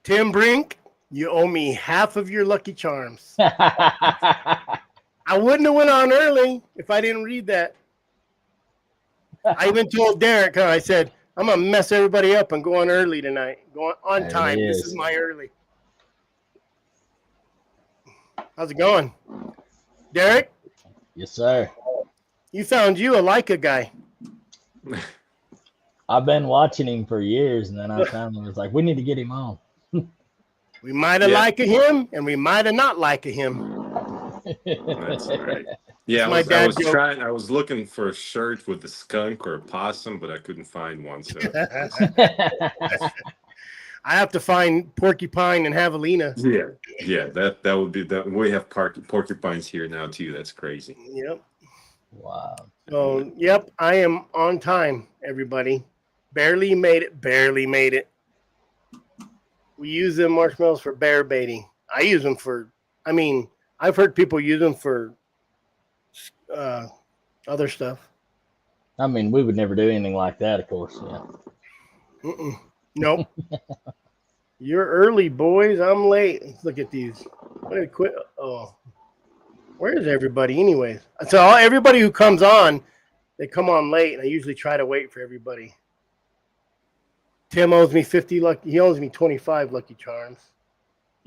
Tim Brink, you owe me half of your Lucky Charms. I wouldn't have went on early if I didn't read that. I even told Derek, I said, I'm going to mess everybody up and go on early tonight. Go on time. This is my early. How's it going? Derek? Yes, sir. You found you a Laika guy. I've been watching him for years, and then I found him. It's like, we need to get him on. We might have liked him, and we might have not liked him. That's right. Yeah, I was looking for a shirt with a skunk or a possum, but I couldn't find one. So I have to find porcupine and javelina. Yeah, that would be that. We have porcupines here now too. That's crazy. Yep. Wow. So, yep, I am on time, everybody. Barely made it. We use them marshmallows for bear baiting. I use them for, I've heard people use them for other stuff. I mean, we would never do anything like that, of course. Yeah. Nope. You're early, boys. I'm late. Let's look at these. What did I quit? Oh, where is everybody, anyways? So everybody who comes on, they come on late, and I usually try to wait for everybody. Tim owes me 50 lucky. He owes me 25 Lucky Charms.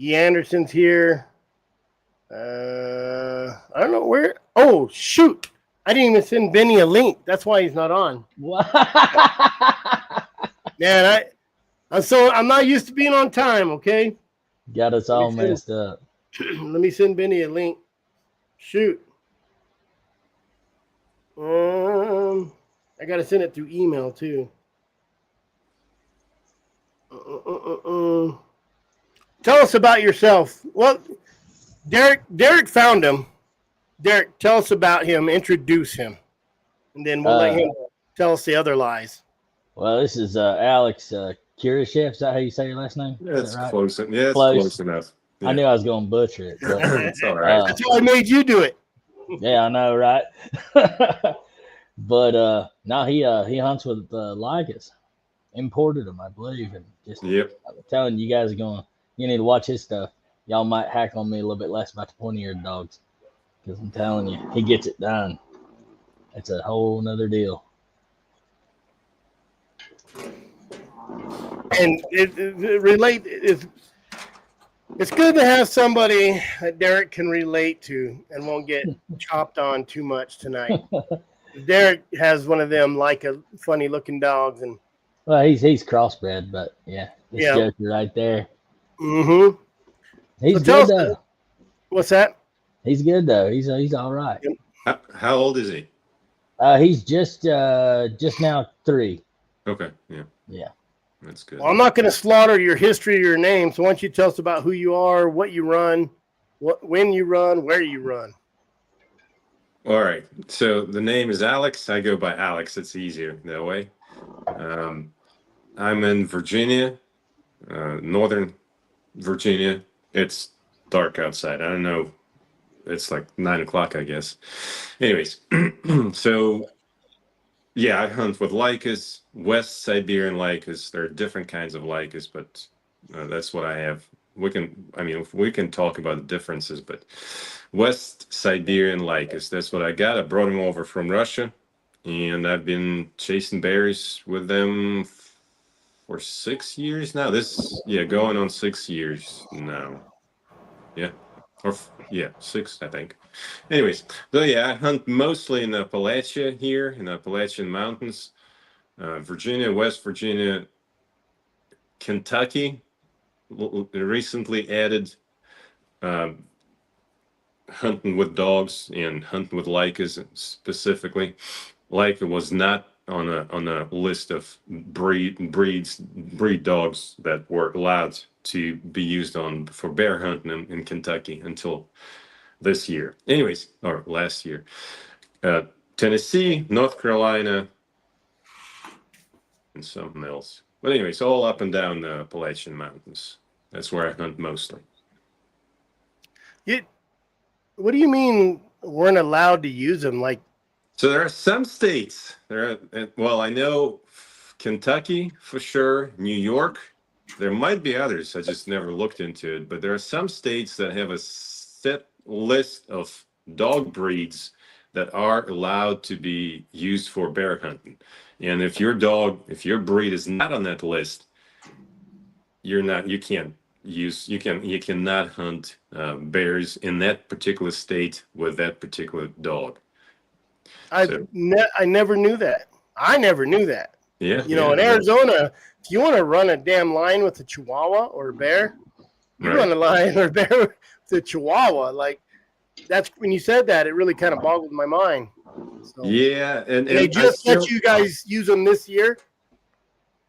E. Anderson's here. I don't know where. Oh, shoot. I didn't even send Benny a link. That's why he's not on. Man, I'm not used to being on time, okay? Got us all messed up. Let me send Benny a link. Shoot. I got to send it through email, too. Tell us about yourself. Well, Derek found him. Derek, tell us about him. Introduce him. And then we'll let him tell us the other lies. Well, this is Alex Kurashev. Is that how you say your last name? Yeah, it's right? Close. Yeah, it's close enough. Yeah. I knew I was going to butcher it. But, it's all right. That's why I made you do it. Yeah, I know, right? But now he hunts with Laikas. Imported them, I believe, and just I'm telling you guys you need to watch his stuff. Y'all might hack on me a little bit less about the pointy-eared dogs, because I'm telling you, he gets it done. It's a whole nother deal. And it's good to have somebody that Derek can relate to and won't get chopped on too much tonight. Derek has one of them like a funny looking dogs, and well, he's crossbred, but this joker right there. Mm-hmm. He's good though. What's that? He's good though. He's all right. How old is he? He's just now 3. Okay. Yeah. That's good. Well, I'm not going to slaughter your history or your name, so why don't you tell us about who you are, what you run, when you run, where you run. All right. So the name is Alex. I go by Alex. It's easier that way. I'm in Virginia, Northern Virginia. It's dark outside. I don't know. It's like 9 o'clock, I guess. Anyways, so I hunt with Laikas, West Siberian Laikas. There are different kinds of Laikas, but that's what I have. We can talk about the differences, but West Siberian Laikas, that's what I got. I brought them over from Russia, and I've been chasing bears with them for 6 years now. Going on 6 years now. Yeah. 6, I think. Anyways, so I hunt mostly in Appalachia here, in the Appalachian Mountains, Virginia, West Virginia, Kentucky. Recently added hunting with dogs and hunting with Laikas specifically. Laika was not on a list of breed dogs that were allowed to be used for bear hunting in Kentucky until this year. Anyways, or last year. Tennessee, North Carolina, and something else. But anyways, all up and down the Appalachian Mountains. That's where I hunt mostly. What do you mean weren't allowed to use them? So there are some states. I know Kentucky for sure, New York, there might be others. I just never looked into it. But there are some states that have a set list of dog breeds that are allowed to be used for bear hunting. And if your breed is not on that list, you cannot hunt bears in that particular state with that particular dog. I never knew that. I never knew that. Yeah. In Arizona, if you want to run a damn line with a Chihuahua or a bear, you run a line or a bear with a Chihuahua. Like, that's when you said that, it really kind of boggled my mind. So, yeah, and they just let you guys use them this year?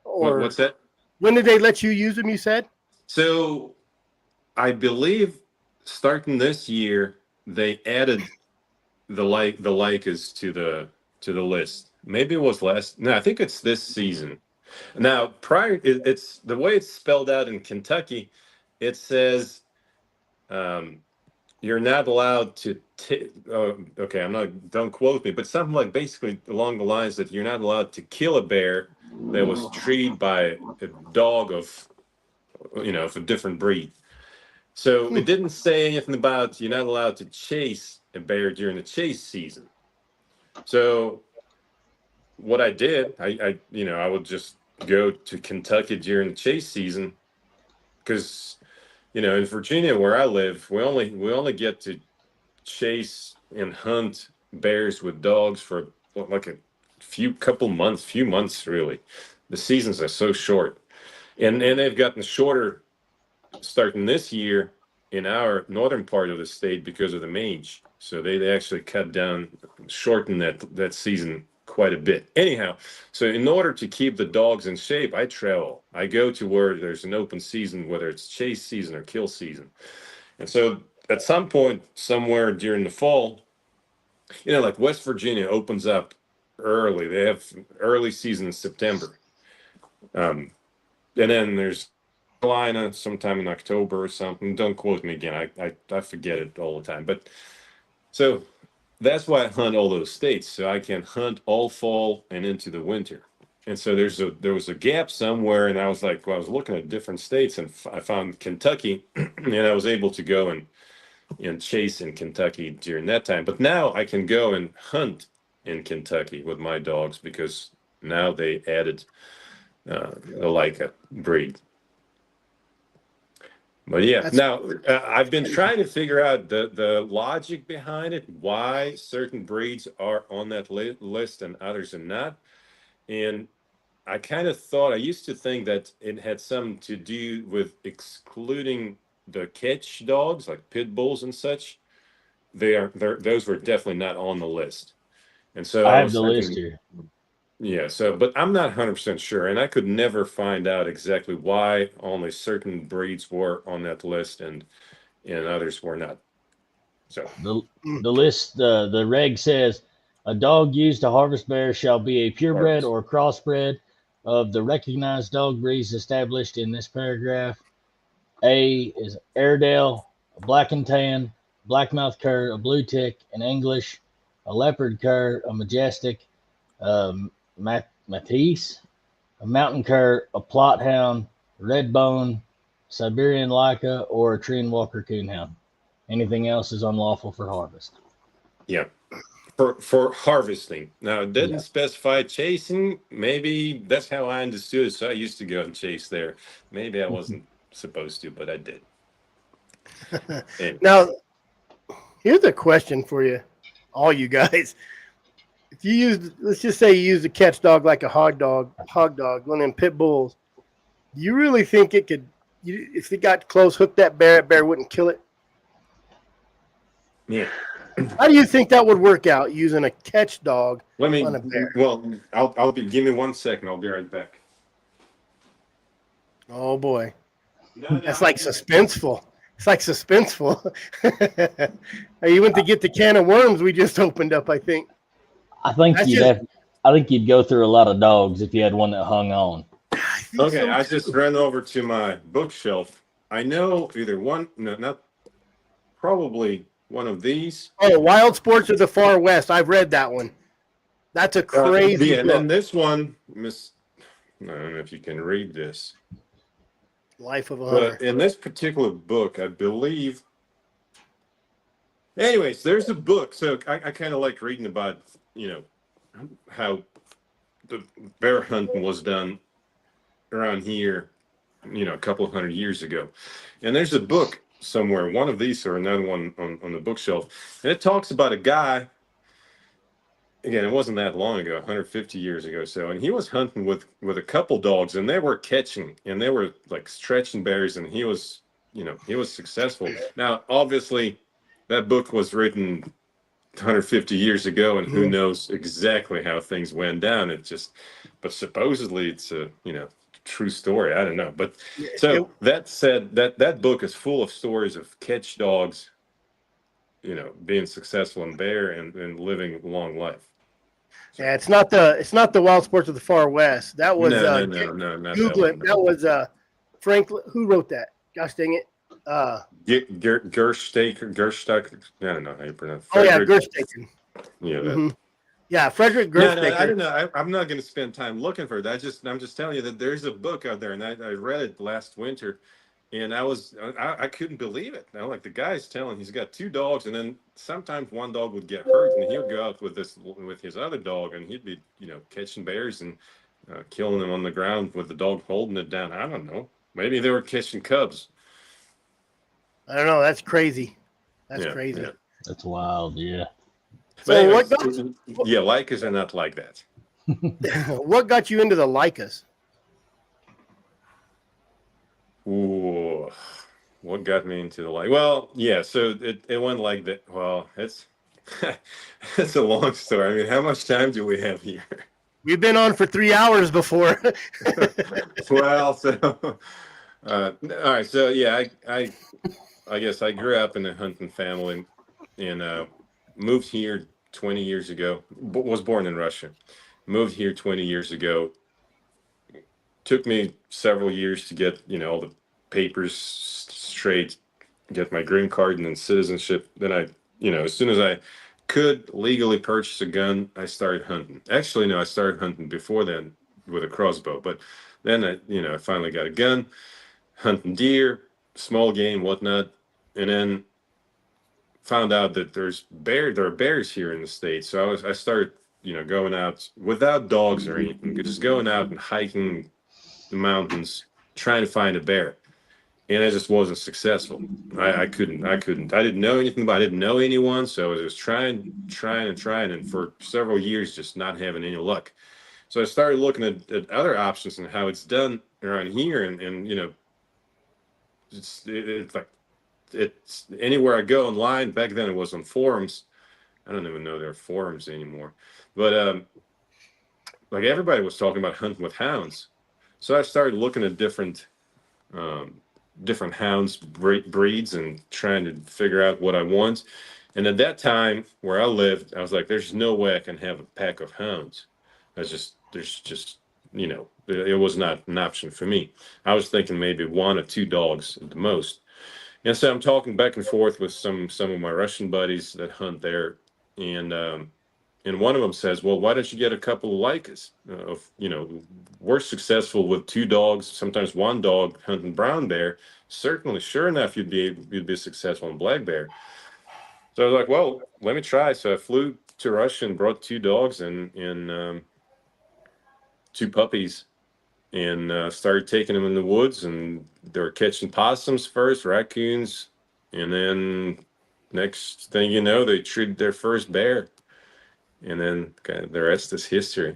Or what's that? When did they let you use them, you said? So I believe starting this year, they added the Laikas to the list. Maybe it was I think it's this season. Now, it's the way it's spelled out in Kentucky. It says you're not allowed to. Don't quote me, but something like basically along the lines that you're not allowed to kill a bear that was treated by a dog of a different breed. So it didn't say anything about you're not allowed to chase a bear during the chase season. So what I did, I would just go to Kentucky during the chase season because, in Virginia where I live, we only get to chase and hunt bears with dogs for like a few months really. The seasons are so short, and they've gotten shorter starting this year in our northern part of the state because of the mange. So they actually shortened that season quite a bit. Anyhow, so in order to keep the dogs in shape, I travel. I go to where there's an open season, whether it's chase season or kill season. And so at some point, somewhere during the fall, like West Virginia opens up early. They have early season in September. And then there's Carolina sometime in October or something. Don't quote me again. I forget it all the time. But so that's why I hunt all those states, so I can hunt all fall and into the winter. And so there was a gap somewhere, and I was like, I was looking at different states, and I found Kentucky, and I was able to go and chase in Kentucky during that time. But now I can go and hunt in Kentucky with my dogs because now they added the Laika breed. But yeah, now I've been trying to figure out the logic behind it, why certain breeds are on that list and others are not. And I used to think that it had something to do with excluding the catch dogs like pit bulls and such. Those were definitely not on the list. And so I have the list here. Yeah, but I'm not 100% sure, and I could never find out exactly why only certain breeds were on that list and others were not. So the list, the reg says a dog used to harvest bears shall be a purebred or crossbred of the recognized dog breeds established in this paragraph. A is Airedale, a black and tan, blackmouth cur, a blue tick, an English, a leopard cur, a majestic, Matisse, a mountain cur, a plot hound, red bone, Siberian Laika, or a tree and walker coonhound. Anything else is unlawful for harvest. Yeah, for harvesting. Now it didn't specify chasing. Maybe that's how I understood it. So I used to go and chase there. Maybe I wasn't supposed to, but I did. Now, here's a question for you, all you guys. If you let's just say you use a catch dog like a hog dog, one of them pit bulls, do you really think it could, if it got close, hook that bear wouldn't kill it? Yeah. How do you think that would work out using a catch dog on a bear? Well, give me 1 second. I'll be right back. Oh boy. That's like suspenseful. It's like suspenseful. You went to get the can of worms we just opened up, I think. I think you'd go through a lot of dogs if you had one that hung on. Okay, I just ran over to my bookshelf. I know probably one of these. Oh, Wild Sports of the Far West. I've read that one. That's a crazy book. And then this one, I don't know if you can read this. Life of a But hunter. in this particular book, I believe. Anyways, there's a book. So I kind of like reading about, how the bear hunting was done around here, a couple of 100 years ago. And there's a book somewhere, one of these or another one on the bookshelf. And it talks about a guy. Again, it wasn't that long ago, 150 years ago. So, and he was hunting with a couple dogs, and they were catching, and they were like stretching bears, and he was successful. Now, obviously, that book was written 150 years ago, and who knows exactly how things went down. But supposedly it's a true story. I don't know. But so that said, that book is full of stories of catch dogs, being successful in bear and living a long life. Yeah, it's not the Wild Sports of the Far West. That was No, not Google that it. one. That was Franklin. Who wrote that? Gosh dang it. Gerstaker. I don't know how you pronounce it. Oh yeah, Gerstaken. Yeah. Yeah, Frederick No, Gerstaker. I don't know. I'm not going to spend time looking for it. I'm just telling you that there's a book out there, and I read it last winter, and I couldn't believe it. Now, like the guy's telling, he's got two dogs, and then sometimes one dog would get hurt, and he would go out with his other dog, and he'd be catching bears and killing them on the ground with the dog holding it down. I don't know. Maybe they were catching cubs. I don't know. That's crazy. That's Yeah, crazy. yeah. That's wild. Yeah. But So anyways, what Laikas are not like that. what got you into the Laikas? Ooh, what got me into the like? Well, yeah. So it went like that. Well, it's it's a long story. I mean, how much time do we have here? We've been on for 3 hours before. Well, so all right. So yeah, I guess I grew up in a hunting family and moved here 20 years ago. Was born in Russia. Moved here 20 years ago. Took me several years to get all the papers straight, get my green card and then citizenship. Then as soon as I could legally purchase a gun, I started hunting. Actually, no, I started hunting before then with a crossbow. But then I finally got a gun, hunting deer, small game, whatnot, and then found out that there are bears here in the States. So I started going out without dogs or anything, just going out and hiking the mountains trying to find a bear, and I just wasn't successful. I couldn't. I didn't know anything about. I didn't know anyone, so I was just trying, and for several years just not having any luck. So I started looking at other options and how it's done around here, and it's like it's anywhere I go online. Back then it was on forums. I don't even know there are forums anymore, but like everybody was talking about hunting with hounds. So I started looking at different hounds breeds and trying to figure out what I want. And at that time where I lived, I was like, there's no way I can have a pack of hounds. It was not an option for me. I was thinking maybe one or two dogs at the most. And so I'm talking back and forth with some of my Russian buddies that hunt there, and one of them says, "Well, why don't you get a couple of Laikas? We're successful with two dogs, sometimes one dog hunting brown bear. Certainly, sure enough, you'd be successful in black bear." So I was like, "Well, let me try." So I flew to Russia and brought two dogs and two puppies, and started taking them in the woods, and they were catching possums first, raccoons, and then next thing you know, they treated their first bear, and then kind of the rest is history.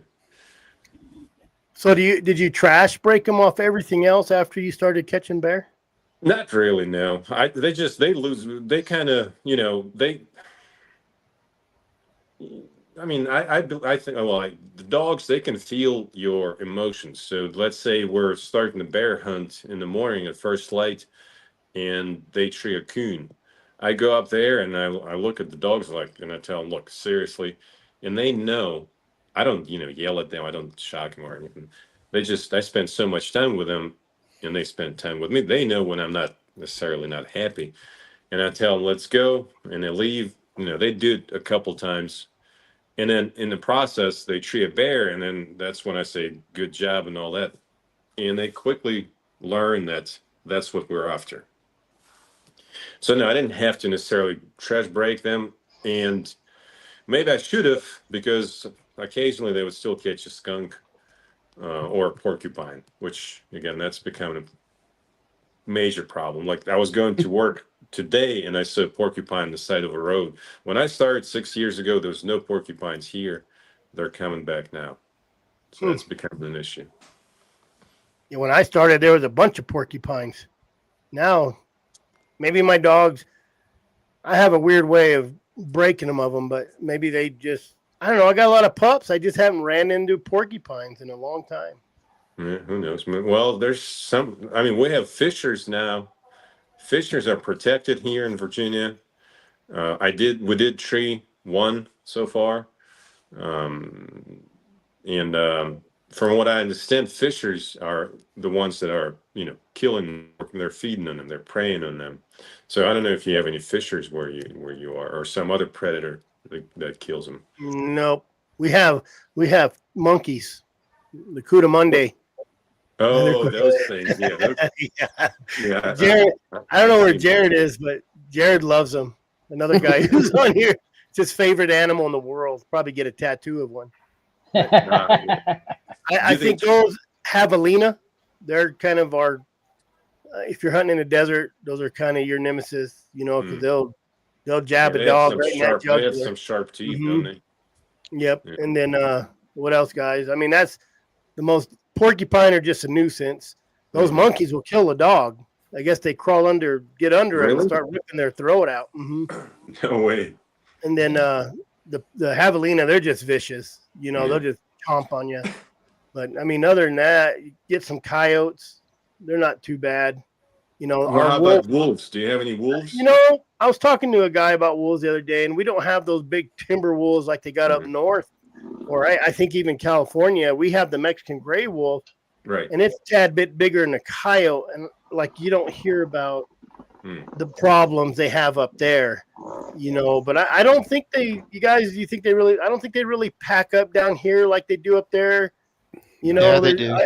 So did you trash break them off everything else after you started catching bear? Not really, no. They lose. They kind of, I mean, I think, well, the dogs, they can feel your emotions. So let's say we're starting a bear hunt in the morning at first light, and they tree a coon. I go up there and I look at the dogs and I tell them, look, seriously, and they know. I don't, yell at them. I don't shock them or anything. I spend so much time with them, and they spend time with me. They know when I'm not necessarily not happy, and I tell them, let's go, and they leave. They do it a couple times, and then in the process, they tree a bear, and then that's when I say good job and all that, and they quickly learn that That's what we're after. So no, I didn't have to necessarily trash break them, and maybe I should have, because occasionally they would still catch a skunk or a porcupine, which again, that's become a major problem. Like I was going to work today and I saw a porcupine on the side of a road. When I started 6 years ago, there was no porcupines here. They're coming back now. So that's become an issue. Yeah, when I started, there was a bunch of porcupines. Now, maybe my dogs, I have a weird way of breaking them of them, but maybe they just, I don't know. I got a lot of pups. I just haven't ran into porcupines in a long time. Yeah, who knows? Well, there's some, I mean, we have fishers now. Fishers are protected here in Virginia. We did tree one so far. And from what I understand, fishers are the ones that are, killing them. They're feeding on them. They're preying on them. So I don't know if you have any fishers where you are, or some other predator that kills them. Nope. We have monkeys, the Cudamonde. Oh, those things. Yeah. Yeah. Yeah. Jared, I don't know where Jared is, but Jared loves them. Another guy who's on here. It's his favorite animal in the world. Probably get a tattoo of one. I think those javelina, they're kind of our. If you're hunting in the desert, those are kind of your nemesis, because they'll jab a dog right in that jugular. They have some sharp teeth, don't they? Yep. Yeah. And then what else, guys? I mean, that's the most. Porcupine are just a nuisance. Those monkeys will kill a dog. I guess they get under it and start ripping their throat out. No way. And then the javelina, they're just vicious. They'll just chomp on you. But I mean, other than that, you get some coyotes. They're not too bad. How about wolves? Do you have any wolves? I was talking to a guy about wolves the other day, and we don't have those big timber wolves like they got up north. Or I think even California, we have the Mexican gray wolf, right? And it's a tad bit bigger than a coyote, and like you don't hear about the problems they have up there, But I don't think you think they really? I don't think they really pack up down here like they do up there. Yeah, they do.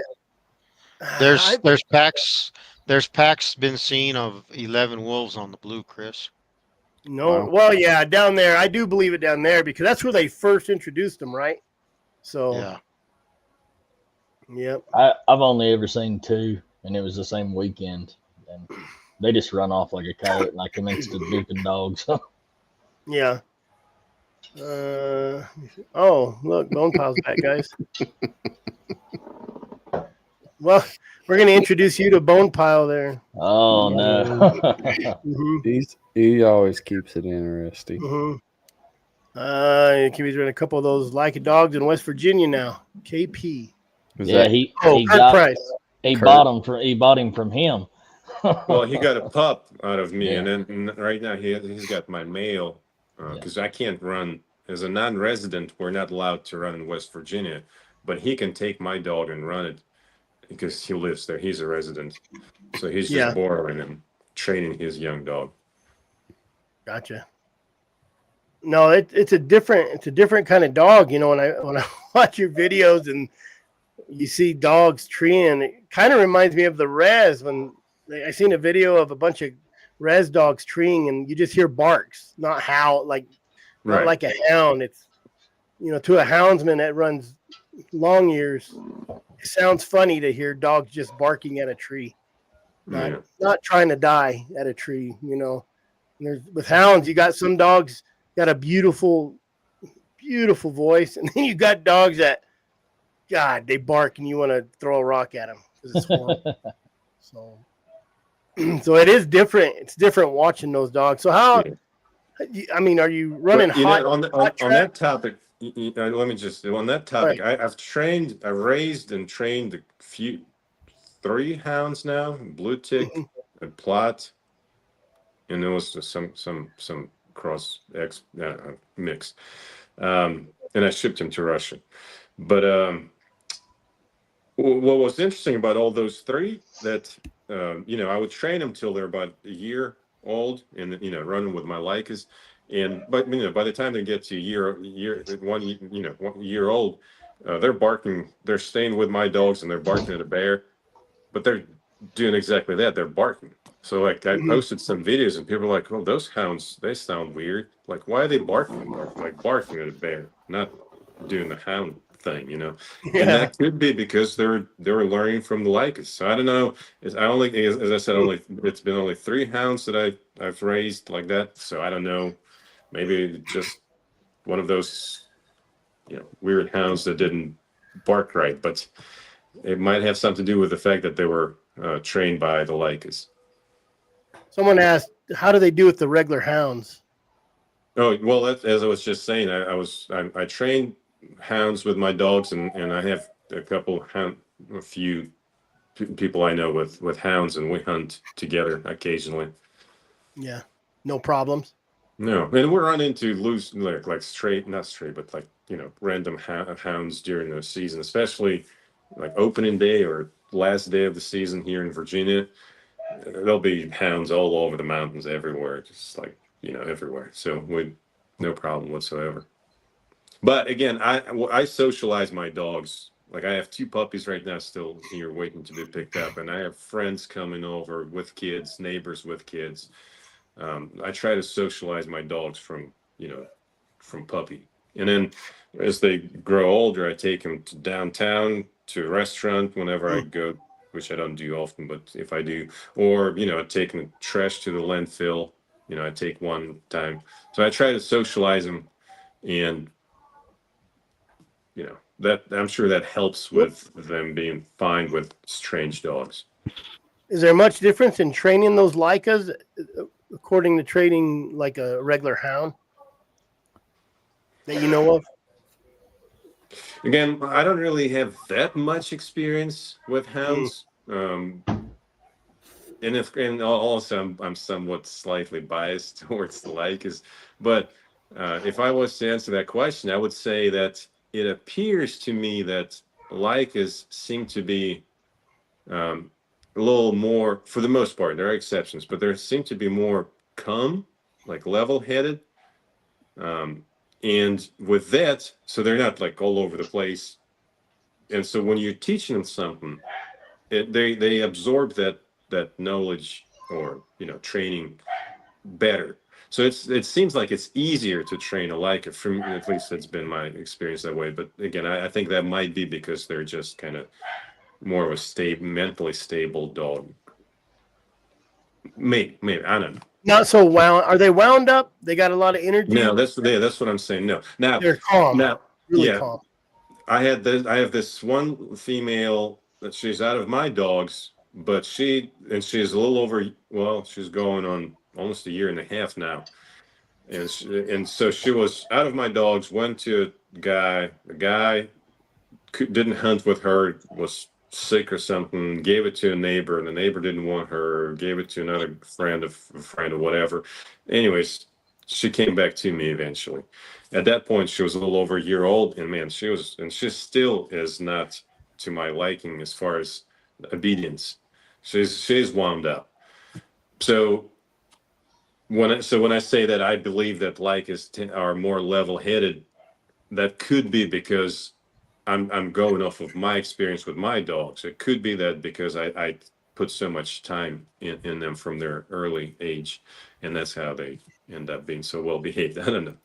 There's packs. There's packs been seen of 11 wolves on the blue, Chris. No, wow. Well, yeah, down there. I do believe it down there because that's where they first introduced them, right? So, yeah. Yep. I've only ever seen 2, and it was the same weekend. And they just run off like a coyote, and I commenced to duking dogs. Yeah. Oh, look, Bone Pile's back, guys. Well, we're going to introduce you to Bone Pile there. Oh, no. He always keeps it interesting. He's running a couple of those Laika dogs in West Virginia now. KP. He bought him from him. Well, he got a pup out of me, and then right now he's got my male because I can't run as a non-resident. We're not allowed to run in West Virginia, but he can take my dog and run it because he lives there. He's a resident, so he's just borrowing him, training his young dog. Gotcha. No, it's a different kind of dog. When I watch your videos and you see dogs treeing, it kind of reminds me of the res when I seen a video of a bunch of res dogs treeing and you just hear barks, not howl, not like a hound. It's to a houndsman that runs long years, it sounds funny to hear dogs just barking at a tree, not trying to die at a tree. And with hounds, you got some dogs got a beautiful, beautiful voice, and then you got dogs that, God, they bark and you want to throw a rock at them because it's horrible. So it is different. It's different watching those dogs. So how? I mean, are you running on that topic? Let me just on that topic. Right. I've raised and trained 3 hounds now: blue tick, a plot, and there was some cross X mix, and I shipped him to Russia. But what was interesting about all those 3 that I would train them till they're about a year old, and running with my Laikas, but by the time they get to 1 year old, they're barking. They're staying with my dogs and they're barking at a bear, but they're doing exactly that. They're barking. So like I posted some videos and people are like, "Oh, those hounds, they sound weird. Like, why are they barking? Like barking at a bear, not doing the hound thing, you know?" And Yeah. that could be because they're learning from the Laikas. So I don't know. As I said, it's been only 3 hounds that I've raised like that. So I don't know. Maybe just one of those, weird hounds that didn't bark right, but it might have something to do with the fact that they were trained by the Laikas. Someone asked, how do they do with the regular hounds? Oh, well, as I was just saying, I train hounds with my dogs, and I have a few people I know with hounds, and we hunt together occasionally. Yeah. No problems. No, and we run into loose, like straight, not straight, but like, random hounds during the season, especially like opening day or last day of the season here in Virginia. There'll be hounds all over the mountains everywhere, just like, everywhere. So no problem whatsoever. But again, I socialize my dogs. Like I have 2 puppies right now still here waiting to be picked up, and I have friends coming over with kids, neighbors with kids. I try to socialize my dogs from puppy. And then as they grow older, I take them to downtown to a restaurant whenever I go, which I don't do often, but if I do, or, I take them trash to the landfill, I take one time. So I try to socialize them, and, that I'm sure that helps with them being fine with strange dogs. Is there much difference in training those Laikas according to training like a regular hound that you know of? Again, I don't really have that much experience with hounds. And also I'm somewhat slightly biased towards the Laikas, but if I was to answer that question, I would say that it appears to me that Laikas seem to be a little more, for the most part. There are exceptions, but there seem to be more calm, like level-headed, and with that, so they're not like all over the place. And so when you're teaching them something, they absorb that knowledge, or training better. So it seems like it's easier to train a Leica. From at least that's been my experience that way. But again, I think that might be because they're just kind of more of a mentally stable dog. Maybe I don't know. Not so wound. Are they wound up? They got a lot of energy. No, that's what I'm saying. No, now they're calm. Now, Really yeah, calm. I have this one female that she's out of my dogs, but she's a little over. Well, she's going on almost a year and a half now, and so she was out of my dogs. Went to a guy. The guy didn't hunt with her. Was sick or something. Gave it to a neighbor, and the neighbor didn't want her. Gave it to another friend of a friend or whatever. Anyways, she came back to me eventually. At that point, she was a little over a year old, and man, she still is not to my liking as far as obedience. She's wound up. So when I say that I believe that Laikas are more level-headed, that could be because I'm going off of my experience with my dogs. It could be that because I put so much time in them from their early age, and that's how they end up being so well behaved. I don't know.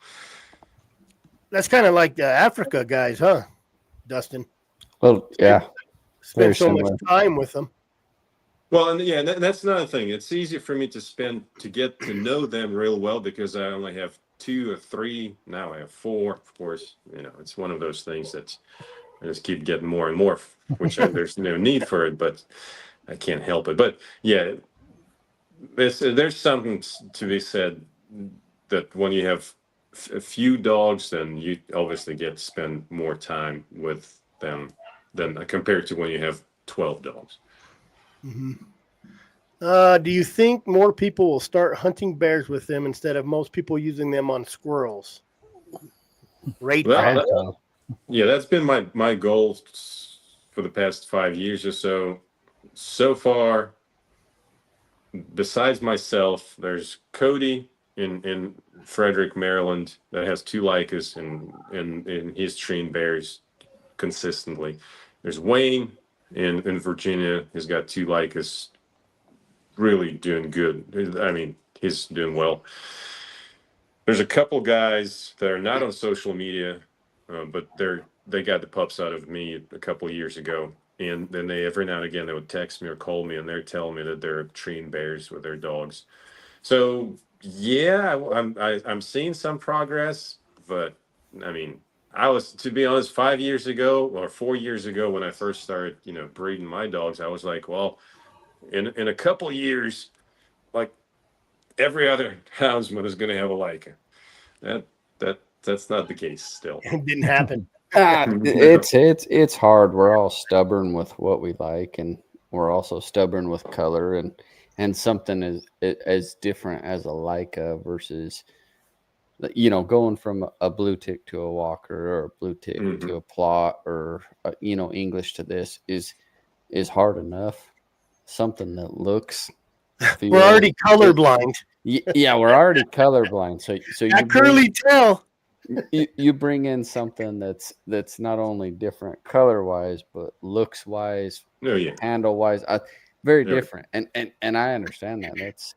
That's kind of like the Africa guys, huh, Dustin? Well, yeah. Spend so much time with them. Well, and yeah, that's another thing. It's easier for me to get to know them real well because I only have 2 or 3. Now I have 4. Of course, it's one of those things that I just keep getting more and more, which there's no need for it, but I can't help it. But yeah, there's something to be said that when you have a few dogs, then you obviously get to spend more time with them than compared to when you have 12 dogs. Mm-hmm. Do you think more people will start hunting bears with them instead of most people using them on squirrels? Yeah, that's been my goal for the past 5 years or so. So far, besides myself, there's Cody in Frederick, Maryland, that has 2 Laikas, and he's trained bears consistently. There's Wayne, And in Virginia, he's got 2 Laikas, really doing good. I mean, he's doing well. There's a couple guys that are not on social media, but they got the pups out of me a couple of years ago. And then they every now and again they would text me or call me, and they're telling me that they're treating bears with their dogs. So yeah, I'm seeing some progress, but I mean, I was, to be honest, 5 years ago or 4 years ago when I first started, breeding my dogs, I was like, well, in a couple of years, like every other houndsman is going to have a Laika. That that's not the case still. It didn't happen. It's hard. We're all stubborn with what we like, and we're also stubborn with color, and something as different as a Laika versus, going from a blue tick to a walker, or a blue tick to a plot, or English to this is hard enough. Something that looks, We're already colorblind. Yeah, we're already colorblind. So I curly tail. You bring in something that's not only different color wise, but looks wise, handle wise, very different. And I understand that. That's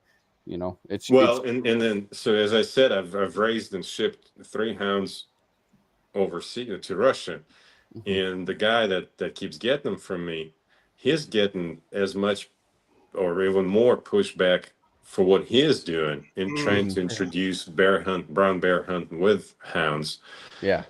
it's well, and then, so as I said, I've raised and shipped 3 hounds overseas to Russia, and the guy that keeps getting them from me, he's getting as much or even more pushback for what he is doing in trying to introduce brown bear hunting with hounds. Yeah.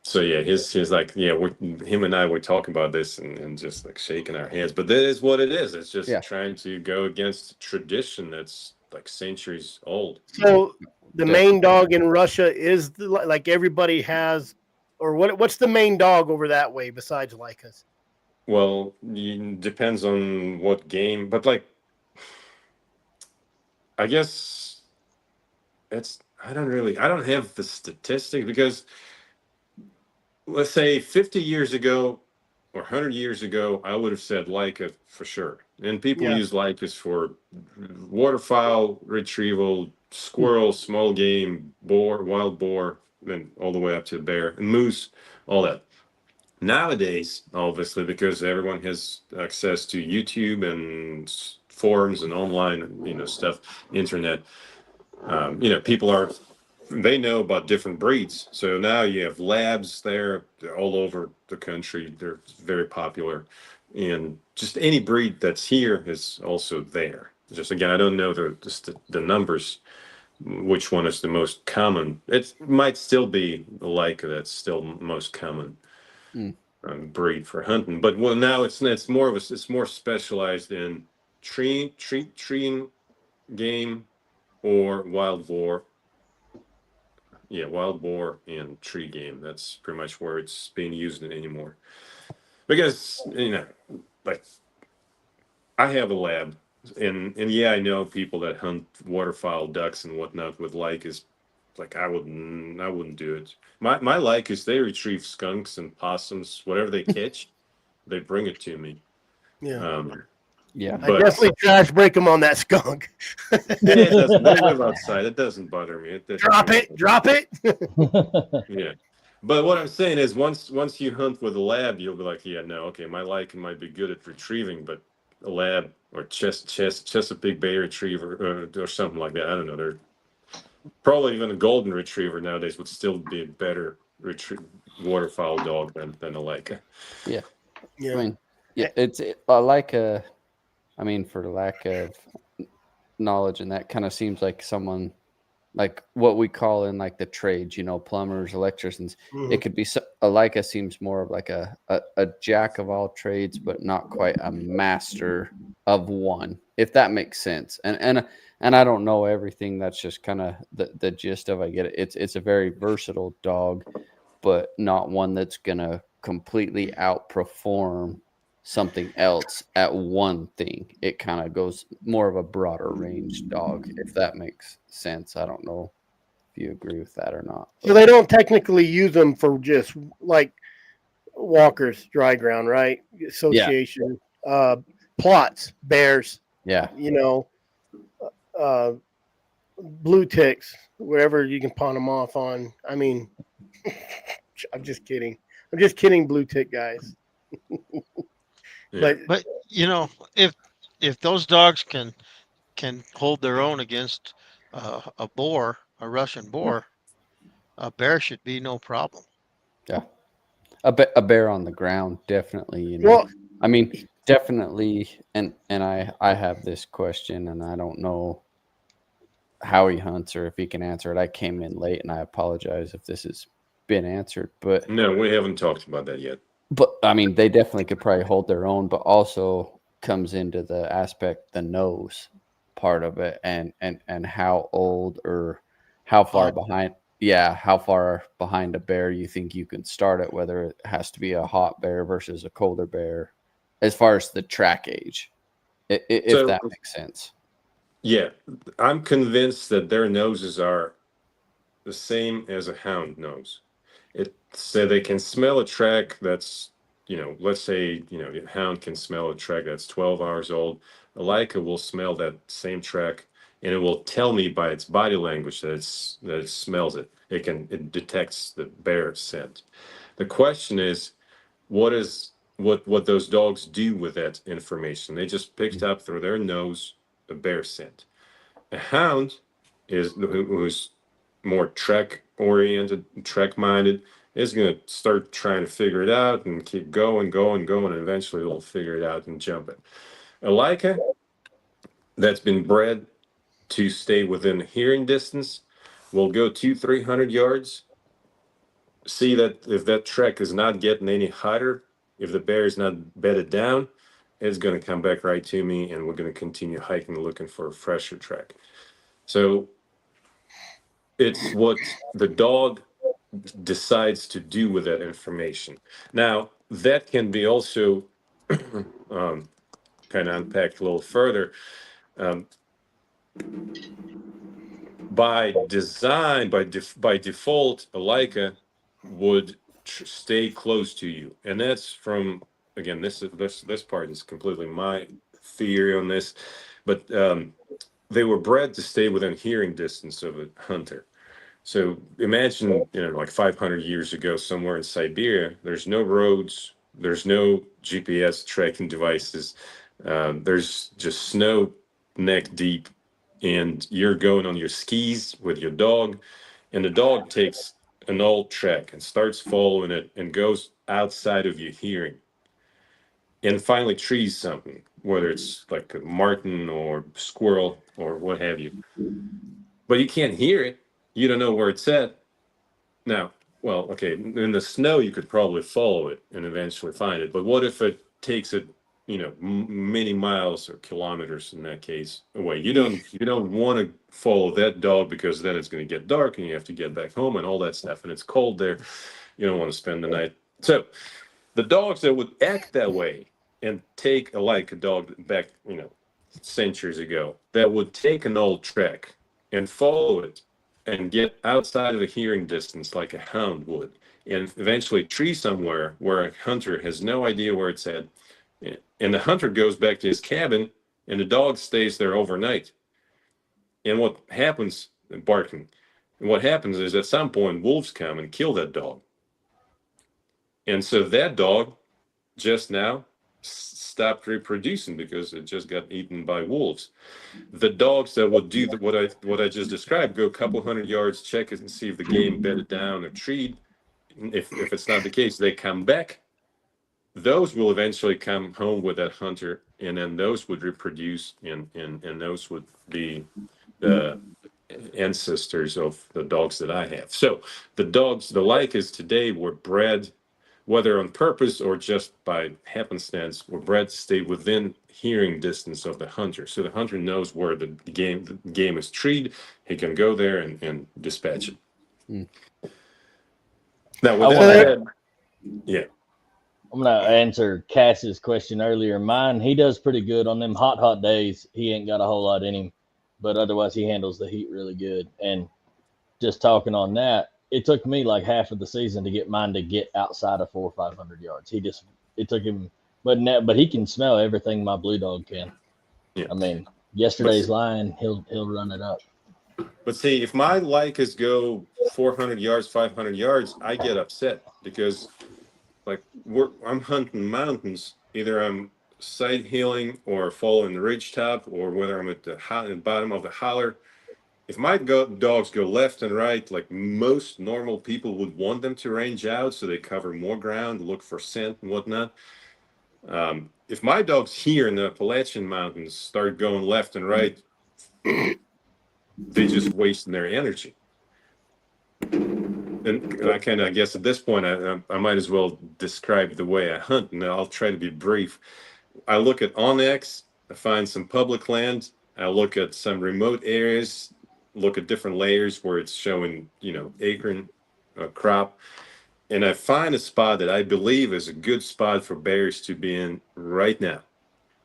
So yeah, he's like, him and I were talking about this and just like shaking our heads, but that is what it is. It's just trying to go against tradition that's like centuries old. So the main dog in Russia is like everybody has, or what's the main dog over that way besides Laikas? Well, depends on what game, but like, I guess I don't have the statistic, because let's say 50 years ago or 100 years ago, I would have said Laika for sure. And people use Laikas for waterfowl, retrieval, squirrel, small game, boar, wild boar, and all the way up to bear and moose, all that. Nowadays, obviously, because everyone has access to YouTube and forums and online, stuff, internet, people they know about different breeds. So now you have labs there. They're all over the country. They're very popular. And just any breed that's here is also there. Just again, I don't know the numbers, which one is the most common. It might still be the Laika that's still most common breed for hunting. But now it's more specialized in treeing game or wild boar. Yeah, wild boar and tree game. That's pretty much where it's being used anymore. Because, like, I have a lab, and I know people that hunt waterfowl, ducks, and whatnot with Laikas. Like, I wouldn't do it. My Laikas, they retrieve skunks and possums, whatever they catch, they bring it to me. Yeah. But I definitely trash break them on that skunk. It doesn't. They live outside. It doesn't bother me. Drop it. Yeah. But what I'm saying is, once you hunt with a lab, you'll be like, okay, my Laika might be good at retrieving, but a lab or Chesapeake Bay Retriever or something like that. I don't know. They're probably even a golden retriever nowadays would still be a better waterfowl dog than a Laika. Yeah. I mean, it's like a. I mean, for the lack of knowledge, and that kind of seems like someone like what we call in like the trades, plumbers, electricians. It could be a Laika seems more of like a jack of all trades, but not quite a master of one, if that makes sense. And I don't know everything. That's just kind of the gist of. I get it. It's a very versatile dog, but not one that's gonna completely outperform something else at one thing. It kind of goes more of a broader range dog, if that makes sense. I don't know if you agree with that or not. So they don't technically use them for just like walkers, dry ground, right? Association, plots, bears, blue ticks, wherever you can pawn them off on. I mean, I'm just kidding. Blue tick guys. But if those dogs can hold their own against a boar, a Russian boar, a bear should be no problem. Yeah, a bear on the ground, definitely. Well, I mean, definitely. And I have this question, and I don't know how he hunts or if he can answer it. I came in late, and I apologize if this has been answered. But no, we haven't talked about that yet. But I mean, they definitely could probably hold their own, but also comes into the aspect, the nose part of it, and how old or how far behind. Yeah, how far behind a bear you think you can start it, whether it has to be a hot bear versus a colder bear, as far as the track age, if that makes sense. Yeah, I'm convinced that their noses are the same as a hound nose. So they can smell a track that's, let's say, a hound can smell a track that's 12 hours old. A Laika will smell that same track, and it will tell me by its body language that it smells it. It detects the bear scent. The question is, what those dogs do with that information? They just picked up through their nose a bear scent. A hound who's more track oriented, track minded, is going to start trying to figure it out and keep going, and eventually they'll figure it out and jump it. A Laika that's been bred to stay within hearing distance will go 200-300 yards, see that if that track is not getting any hotter, if the bear is not bedded down, it's going to come back right to me, and we're going to continue hiking looking for a fresher track. So it's what the dog decides to do with that information. Now, that can be also kind of unpacked a little further. By design, by default, a Laika would stay close to you, and that's from, again, this part is completely my theory on this, but they were bred to stay within hearing distance of a hunter. So imagine, like 500 years ago, somewhere in Siberia, there's no roads, there's no GPS tracking devices, there's just snow neck deep, and you're going on your skis with your dog, and the dog takes an old track and starts following it and goes outside of your hearing and finally trees something, whether it's like a marten or squirrel or what have you. But you can't hear it. You don't know where it's at. Now, well, okay, in the snow, you could probably follow it and eventually find it. But what if it takes it, many miles or kilometers in that case away? You don't want to follow that dog, because then it's going to get dark and you have to get back home and all that stuff. And it's cold there. You don't want to spend the night. So the dogs that would act that way and take a dog back, centuries ago, that would take an old track and follow it and get outside of a hearing distance like a hound would, and eventually tree somewhere where a hunter has no idea where it's at. And the hunter goes back to his cabin, and the dog stays there overnight. And what happens, barking, and what happens is at some point wolves come and kill that dog. And so that dog just now stopped reproducing because it just got eaten by wolves. The dogs that would do what I just described, go a couple hundred yards, check it and see if the game bedded down or treed. If it's not the case, they come back. Those will eventually come home with that hunter, and then those would reproduce, and those would be the ancestors of the dogs that I have. So the Laikas today were bred, whether on purpose or just by happenstance, were bred to stay within hearing distance of the hunter. So the hunter knows where the game is treed. He can go there and dispatch it. Now, with that said, yeah. I'm going to answer Cass's question earlier. Mine, he does pretty good on them hot days. He ain't got a whole lot in him, but otherwise he handles the heat really good. And just talking on that, it took me like half of the season to get mine to get outside of 400 or 500 yards. It took him, but he can smell everything my blue dog can. Yeah. I mean, yesterday's line, he'll run it up. But see, if my Laikas go 400 yards, 500 yards, I get upset because, like, I'm hunting mountains. Either I'm side heeling or following the ridge top, or whether I'm at the bottom of the holler, if my dogs go left and right, like most normal people would want them to range out so they cover more ground, look for scent and whatnot. If my dogs here in the Appalachian Mountains start going left and right, they just wasting their energy. And I guess at this point, I might as well describe the way I hunt, and I'll try to be brief. I look at Onyx, I find some public land, I look at some remote areas, look at different layers where it's showing, acorn crop, and I find a spot that I believe is a good spot for bears to be in right now.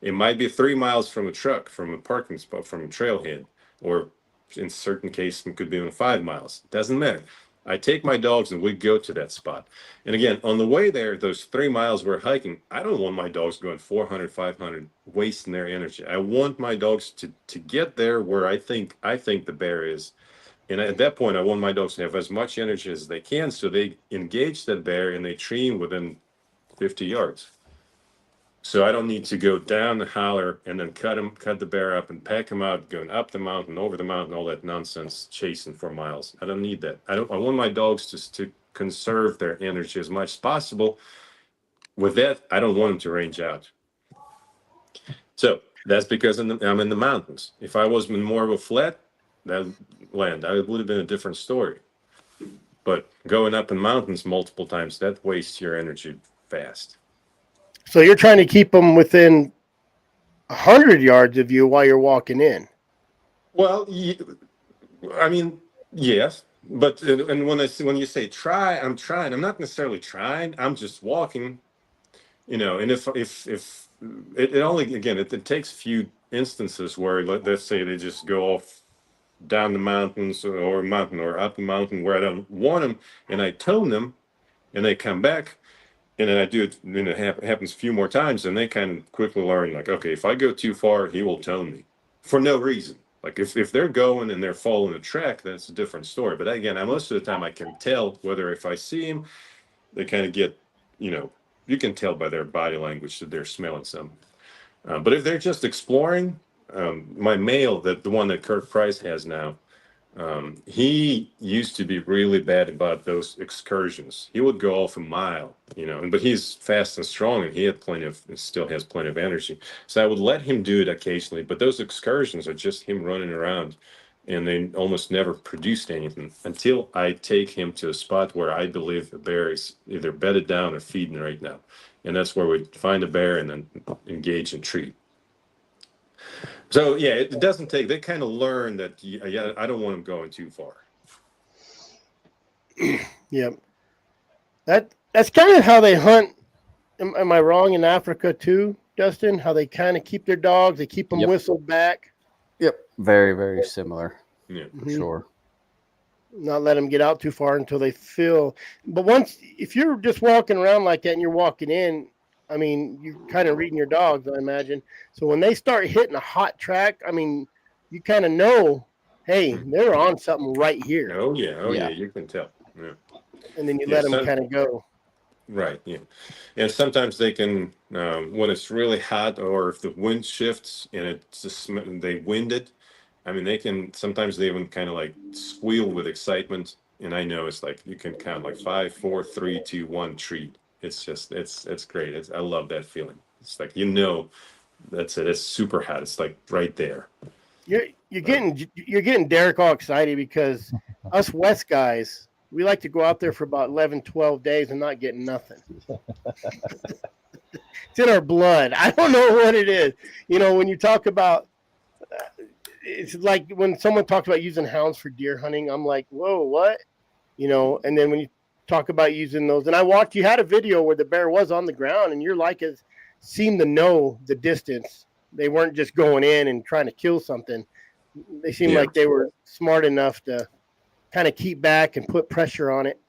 It might be 3 miles from a truck, from a parking spot, from a trailhead, or in certain cases, it could be even 5 miles. Doesn't matter. I take my dogs and we go to that spot. And again, on the way there, those 3 miles we're hiking, I don't want my dogs going 400, 500, wasting their energy. I want my dogs to get there where I think the bear is. And at that point, I want my dogs to have as much energy as they can so they engage that bear and they tree him within 50 yards. So I don't need to go down the holler and then cut the bear up and pack him out, going up the mountain, over the mountain, all that nonsense, chasing for miles. I don't need that. I want my dogs just to conserve their energy as much as possible. With that, I don't want them to range out. So that's because I'm in the mountains. If I was in more of a flat land, it would have been a different story. But going up in mountains multiple times, that wastes your energy fast. So you're trying to keep them within 100 yards of you while you're walking in. Well, I mean, yes, but and when you say try, I'm trying. I'm not necessarily trying. I'm just walking, And if it only, again, it takes a few instances where let's say they just go off down the mountains or up the mountain where I don't want them, and I tone them, and they come back. And then I do it, and it happens a few more times, and they kind of quickly learn, like, okay, if I go too far, he will tone me for no reason. Like if they're going and they're following the track, that's a different story. But again, most of the time I can tell whether if I see him, they kind of get, you can tell by their body language that they're smelling something. But if they're just exploring, my male, the one that Kirk Price has now, he used to be really bad about those excursions. He would go off a mile, but he's fast and strong, and he still has plenty of energy. So I would let him do it occasionally, but those excursions are just him running around, and they almost never produced anything until I take him to a spot where I believe the bear is either bedded down or feeding right now. And that's where we find a bear and then engage and treat. So yeah, it doesn't take. They kind of learn that. Yeah, I don't want them going too far. Yep. That's kind of how they hunt. Am I wrong in Africa too, Dustin? How they kind of keep their dogs? They keep them whistled back. Yep. Very, very similar. Yeah, for sure. Not let them get out too far until they feel. But if you're just walking around like that and you're walking in, I mean, you're kind of reading your dogs, I imagine. So when they start hitting a hot track, I mean, you kind of know, hey, they're on something right here. Oh, yeah, you can tell. Yeah. And then you let them kind of go. Right, yeah. And sometimes they can, when it's really hot or if the wind shifts and they wind it, I mean, sometimes they even kind of like squeal with excitement. And I know it's like, you can count like 5, 4, 3, 2, 1 treat. It's just, it's great. I love that feeling. It's like, that's it. It's super hot. It's like right there. You're getting Derek all excited because us West guys, we like to go out there for about 11, 12 days and not get nothing. It's in our blood. I don't know what it is. When you talk about, it's like when someone talks about using hounds for deer hunting, I'm like, whoa, what? And then when you talk about using those, and you had a video where the bear was on the ground and your Laikas seemed to know the distance. They weren't just going in and trying to kill something. They seemed like they were smart enough to kind of keep back and put pressure on it.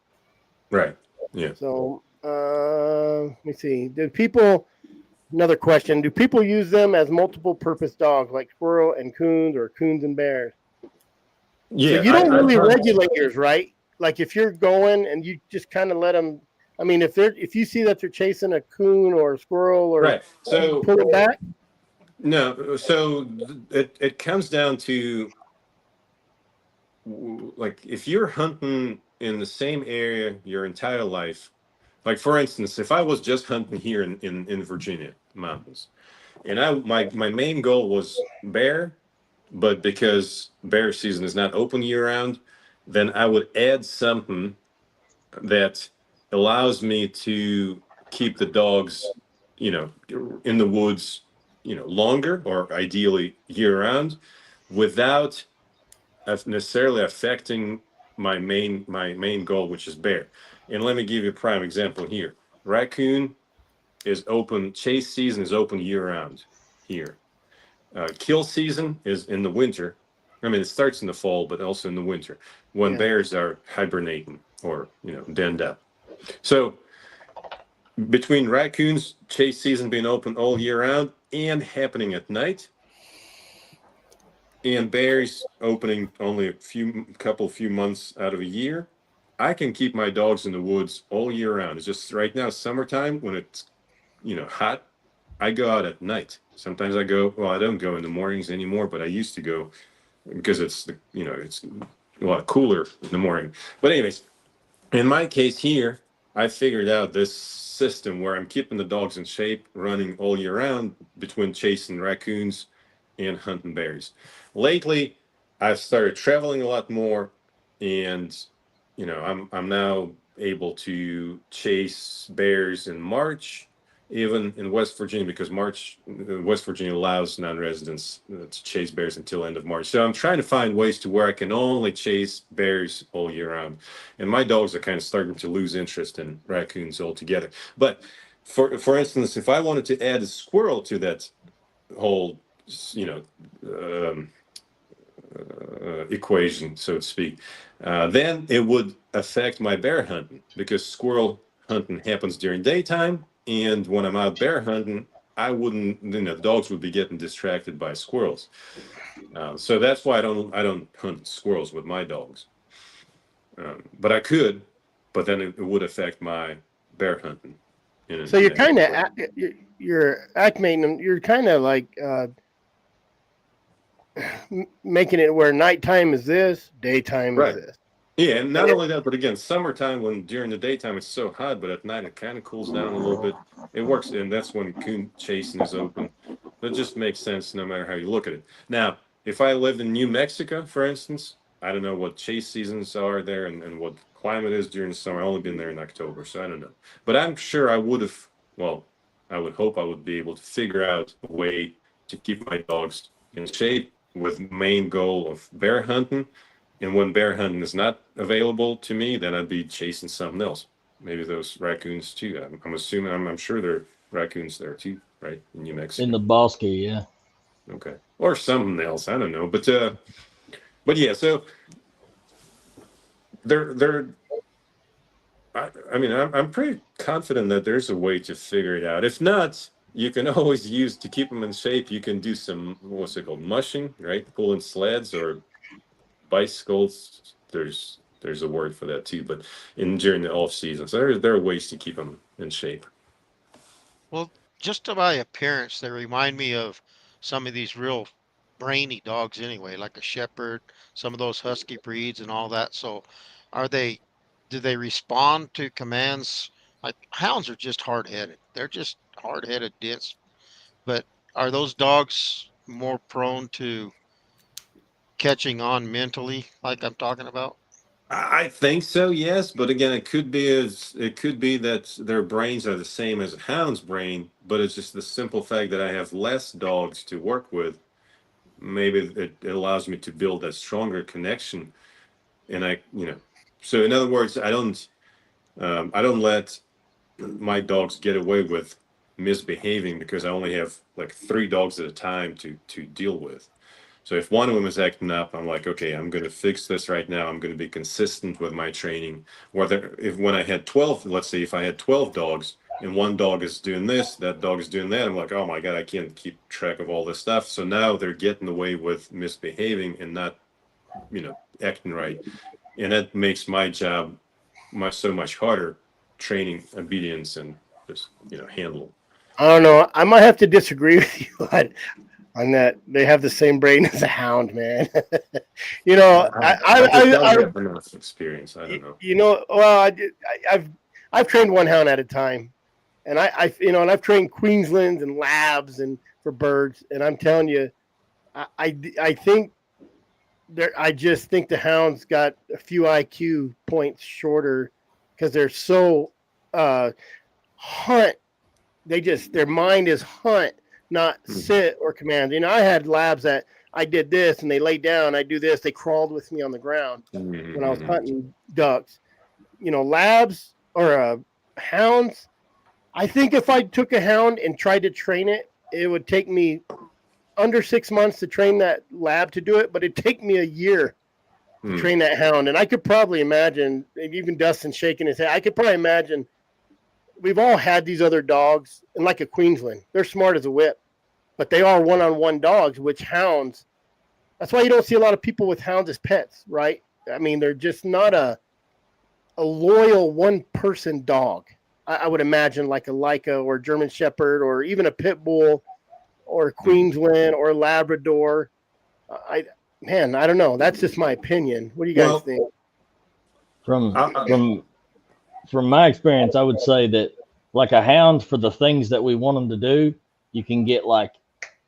Right. Yeah. So let me see. Another question. Do people use them as multiple purpose dogs like squirrel and coons or coons and bears? Yeah. So you don't really regulate yours, right? Like if you're going and you just kind of let them, I mean, if you see that they're chasing a coon or a squirrel or Right. So pull it back. no. So it comes down to like if you're hunting in the same area your entire life. Like for instance, if I was just hunting here in Virginia mountains, and my main goal was bear, but because bear season is not open year round, then I would add something that allows me to keep the dogs, in the woods, longer or ideally year round, without necessarily affecting my main goal, which is bear. And let me give you a prime example here. Raccoon is open. Chase season is open year round here. Kill season is in the winter. I mean, it starts in the fall, but also in the winter when bears are hibernating or denned up. So between raccoons, chase season being open all year round and happening at night, and bears opening only a few months out of a year, I can keep my dogs in the woods all year round. It's just right now summertime when it's hot. I go out at night. Sometimes I go. Well, I don't go in the mornings anymore, but I used to go because it's a lot cooler in the morning. But anyways, in my case here, I figured out this system where I'm keeping the dogs in shape, running all year round between chasing raccoons and hunting bears. Lately, I've started traveling a lot more, and I'm now able to chase bears in March, even in West Virginia, because West Virginia allows non-residents to chase bears until end of March. So I'm trying to find ways to where I can only chase bears all year round. And my dogs are kind of starting to lose interest in raccoons altogether. But for instance, if I wanted to add a squirrel to that whole, equation, so to speak, then it would affect my bear hunting because squirrel hunting happens during daytime. And when I'm out bear hunting, I wouldn't, the dogs would be getting distracted by squirrels. So that's why I don't hunt squirrels with my dogs. But I could, but then it would affect my bear hunting. So you're kind of you're acclimating them. You're kind of like making it where nighttime is this, daytime is this. Yeah, and not only that, but again, summertime when during the daytime it's so hot, but at night it kind of cools down a little bit. It works, and that's when coon chasing is open. That just makes sense no matter how you look at it. Now, if I lived in New Mexico, for instance, I don't know what chase seasons are there and what climate is during the summer. I've only been there in October, so I don't know. But I'm sure I would have, well, I would hope I would be able to figure out a way to keep my dogs in shape with main goal of bear hunting. And when bear hunting is not available to me, then I'd be chasing something else. Maybe those raccoons too. I'm assuming, I'm sure there are raccoons there too, right? In New Mexico. In the bosque, yeah. Okay. Or something else. I don't know. But yeah, so I'm pretty confident that there's a way to figure it out. If not, you can always use, to keep them in shape, you can do some, what's it called, mushing, right? Pulling sleds or bicycles. There's a word for that too, but during the off season, so there are ways to keep them in shape. Well, just to my appearance, they remind me of some of these real brainy dogs anyway, like a shepherd, some of those husky breeds and all that. So do they respond to commands? Like hounds are just hard-headed. They're just hard-headed, dense. But are those dogs more prone to catching on mentally, like I'm talking about? I think so, yes, but again, it could be that their brains are the same as a hound's brain, but it's just the simple fact that I have less dogs to work with. Maybe it allows me to build a stronger connection, and so in other words, I don't let my dogs get away with misbehaving because I only have like 3 dogs at a time to deal with. So if one of them is acting up, I'm like, okay, I'm going to fix this right now. I'm going to be consistent with my training. When I had 12, let's say if I had 12 dogs and one dog is doing this, that dog is doing that, I'm like, oh my God, I can't keep track of all this stuff. So now they're getting away with misbehaving and not, acting right. And that makes my job so much harder training, obedience, and just handle. I don't know. I might have to disagree with you on that. They have the same brain as a hound, man. I just don't have enough experience. I don't know. Well, I've trained one hound at a time, and I've trained Queenslands and Labs and for birds, and I'm telling you, I think I just think the hounds got a few IQ points shorter because they're so hunt. Their mind is hunt, not sit or command. I had Labs that I did this and they laid down. I do this. They crawled with me on the ground when I was hunting ducks. Labs or hounds. I think if I took a hound and tried to train it, it would take me under 6 months to train that Lab to do it, but it'd take me a year to train that hound. And I could probably imagine, even Dustin shaking his head, I could probably imagine we've all had these other dogs, and like a Queensland, they're smart as a whip, but they are one-on-one dogs, which hounds, that's why you don't see a lot of people with hounds as pets, right? I mean, they're just not a loyal one-person dog. I would imagine like a Laika or German Shepherd or even a Pit Bull or Queensland or Labrador. I don't know. That's just my opinion. What do you guys think? From my experience, I would say that like a hound, for the things that we want them to do, you can get like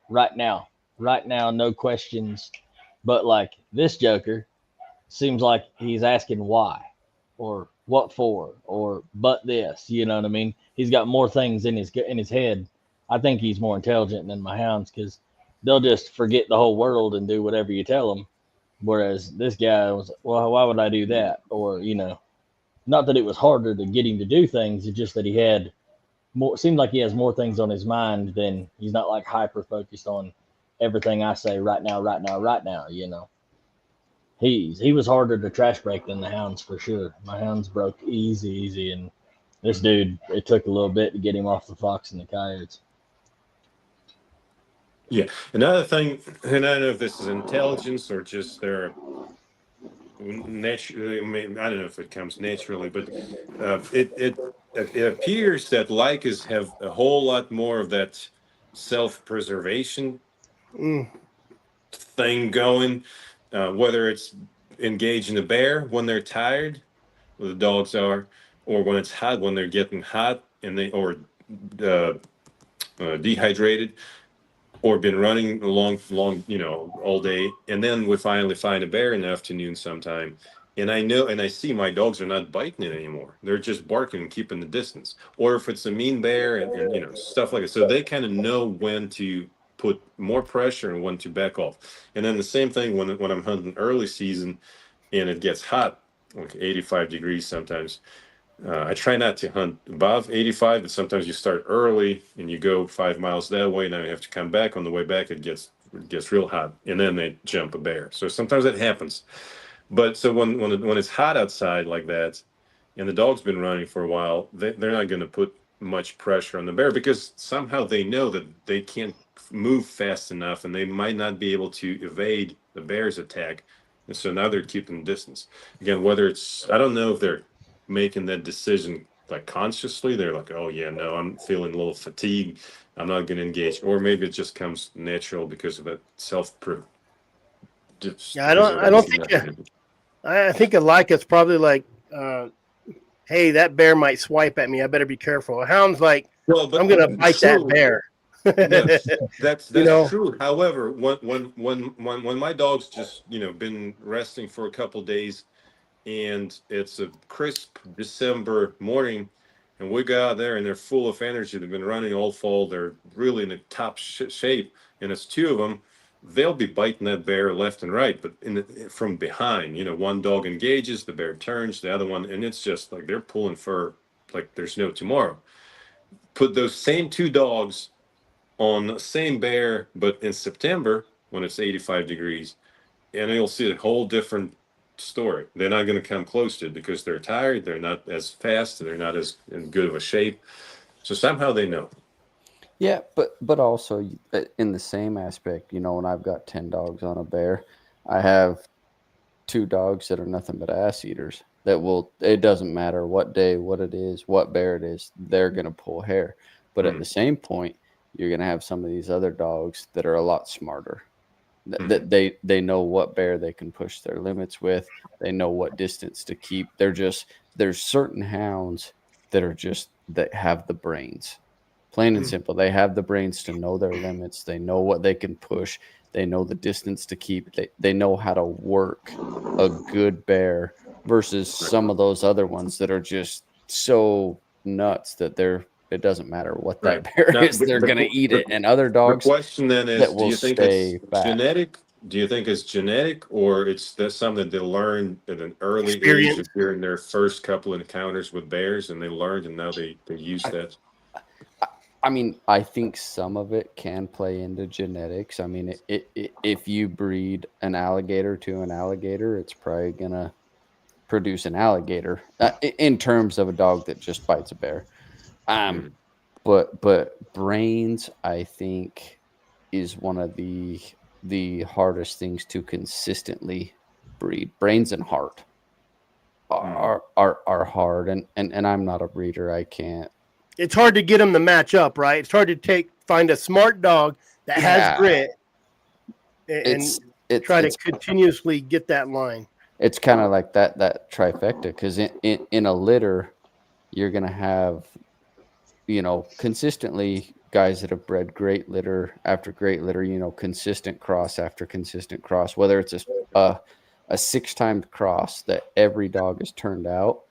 right now, no questions. But like this joker seems like he's asking why or what for or but this, you know what I mean? He's got more things in his head. I think he's more intelligent than my hounds because they'll just forget the whole world and do whatever you tell them. Whereas this guy was, well, why would I do that? Or, not that it was harder to get him to do things. It's just that he had more, seemed like he has more things on his mind than he's not like hyper focused on everything I say right now. He was harder to trash break than the hounds for sure. My hounds broke easy. And this dude, it took a little bit to get him off the fox and the coyotes. Yeah. Another thing, and I don't know if this is intelligence or just their naturally, I don't know if it comes naturally, but it appears that Laikas have a whole lot more of that self-preservation thing going, whether it's engaging the bear when they're tired, where the dogs are, or when it's hot, when they're getting hot and or dehydrated, or been running long, all day. And then we finally find a bear in the afternoon sometime. And I see my dogs are not biting it anymore. They're just barking and keeping the distance. Or if it's a mean bear and stuff like that. So they kind of know when to put more pressure and when to back off. And then the same thing when I'm hunting early season and it gets hot, like 85 degrees sometimes. I try not to hunt above 85, but sometimes you start early and you go 5 miles that way. Now you have to come back. On the way back, it gets real hot, and then they jump a bear. So sometimes that happens. But so when it's hot outside like that, and the dog's been running for a while, they're not going to put much pressure on the bear because somehow they know that they can't move fast enough, and they might not be able to evade the bear's attack. And so now they're keeping distance. Again, whether it's, I don't know if they're making that decision like consciously, they're like, oh yeah, no, I'm feeling a little fatigue, I'm not going to engage, or maybe it just comes natural because of that I think a Laika's probably like, hey, that bear might swipe at me, I better be careful. A hound's like, I'm gonna bite that bear. Yes, that's true. However, when my dog's just been resting for a couple days, and it's a crisp December morning, and we go out there and they're full of energy. They've been running all fall. They're really in a top shape, and it's two of them. They'll be biting that bear left and right, but from behind. One dog engages, the bear turns, the other one, and it's just like they're pulling fur like there's no tomorrow. Put those same two dogs on the same bear, but in September when it's 85 degrees, and you'll see a whole different story. They're not going to come close to it because they're tired, they're not as fast, they're not as in good of a shape. So somehow they know. Yeah, but also in the same aspect, when I've got 10 dogs on a bear, I have 2 dogs that are nothing but ass eaters. that will, it doesn't matter what day, what it is, what bear it is, they're going to pull hair. But at the same point, you're going to have some of these other dogs that are a lot smarter. That they know what bear they can push their limits with. They know what distance to keep. There's certain hounds that are just, that have the brains. Plain and simple. They have the brains to know their limits. They know what they can push. They know the distance to keep. They know how to work a good bear versus some of those other ones that are just so nuts that it doesn't matter what that bear is, they're going to eat it. And other dogs. The question then is, that do will you think stay it's back. genetic? Do you think it's genetic, or it's that's something they learned at an early age Experience. during their first couple of encounters with bears, and they learned, and now they use that? I mean, I think some of it can play into genetics. I mean, if you breed an alligator to an alligator, it's probably going to produce an alligator in terms of a dog that just bites a bear. But brains, I think, is one of the hardest things to consistently breed. Brains and heart are hard, and I'm not a breeder. I can't. It's hard to get them to match up, right? It's hard to find a smart dog that has grit and try to continuously get that line. It's kind of like that trifecta, because in a litter, you're going to have, consistently guys that have bred great litter after great litter, consistent cross after consistent cross, whether it's a 6-timed cross that every dog has turned out.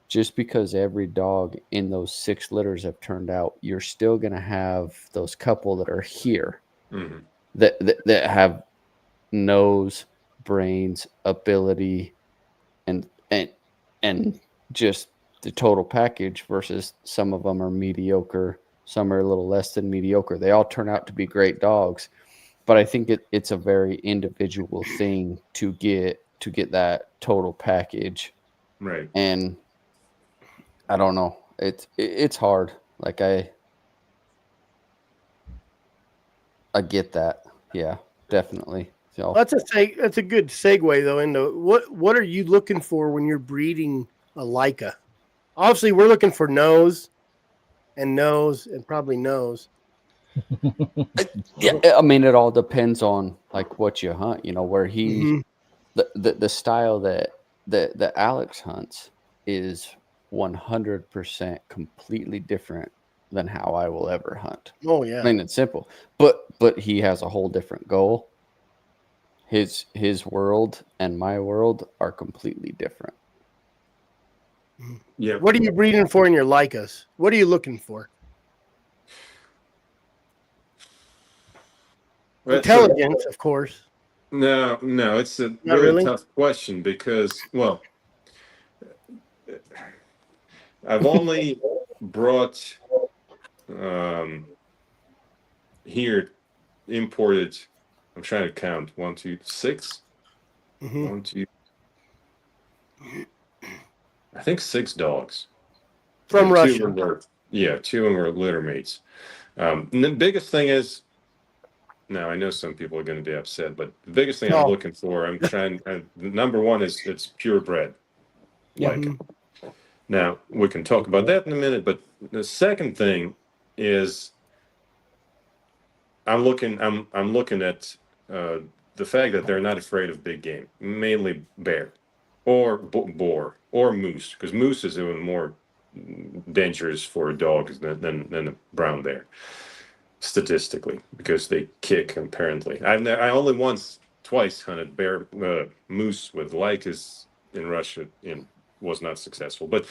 Just because every dog in those 6 litters have turned out, you're still going to have those couple that are here that have nose, brains, ability, and just the total package, versus some of them are mediocre, some are a little less than mediocre. They all turn out to be great dogs, but I think it's a very individual thing to get that total package. Right. And I don't know. It's hard. Like I get that. Yeah, definitely. So that's a good segue though into what are you looking for when you're breeding a Laika? Obviously, we're looking for nose and probably nose. Yeah, I mean, it all depends on like what you hunt. Where the style that Alex hunts is 100% completely different than how I will ever hunt. Oh yeah, plain and simple. But he has a whole different goal. His world and my world are completely different. Yeah. What are you breeding for in your Laikas? What are you looking for? Intelligence, of course. No, it's a really tough question because, well, I've only brought here imported. I'm trying to count 1, 2, 6. 1, 2. I think 6 dogs from Russia. 2 of them were litter mates. And the biggest thing is, now I know some people are going to be upset, but the biggest thing I'm looking for, number one is it's purebred. Now we can talk about that in a minute, but the second thing is I'm looking at the fact that they're not afraid of big game, mainly bear or boar or moose, because moose is even more dangerous for a dog than a brown bear, statistically, because they kick. Apparently, I only twice hunted moose with Laikas in Russia and was not successful, but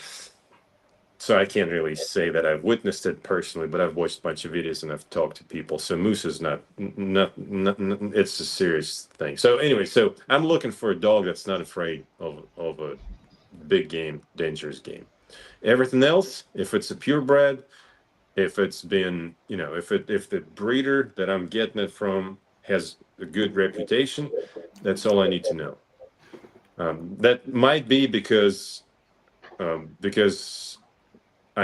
so I can't really say that I've witnessed it personally, but I've watched a bunch of videos and I've talked to people. So moose is not it's a serious thing. So anyway, so I'm looking for a dog that's not afraid of a big game, dangerous game. Everything else, if it's a purebred, if it's been, if the breeder that I'm getting it from has a good reputation, that's all I need to know. That might be because I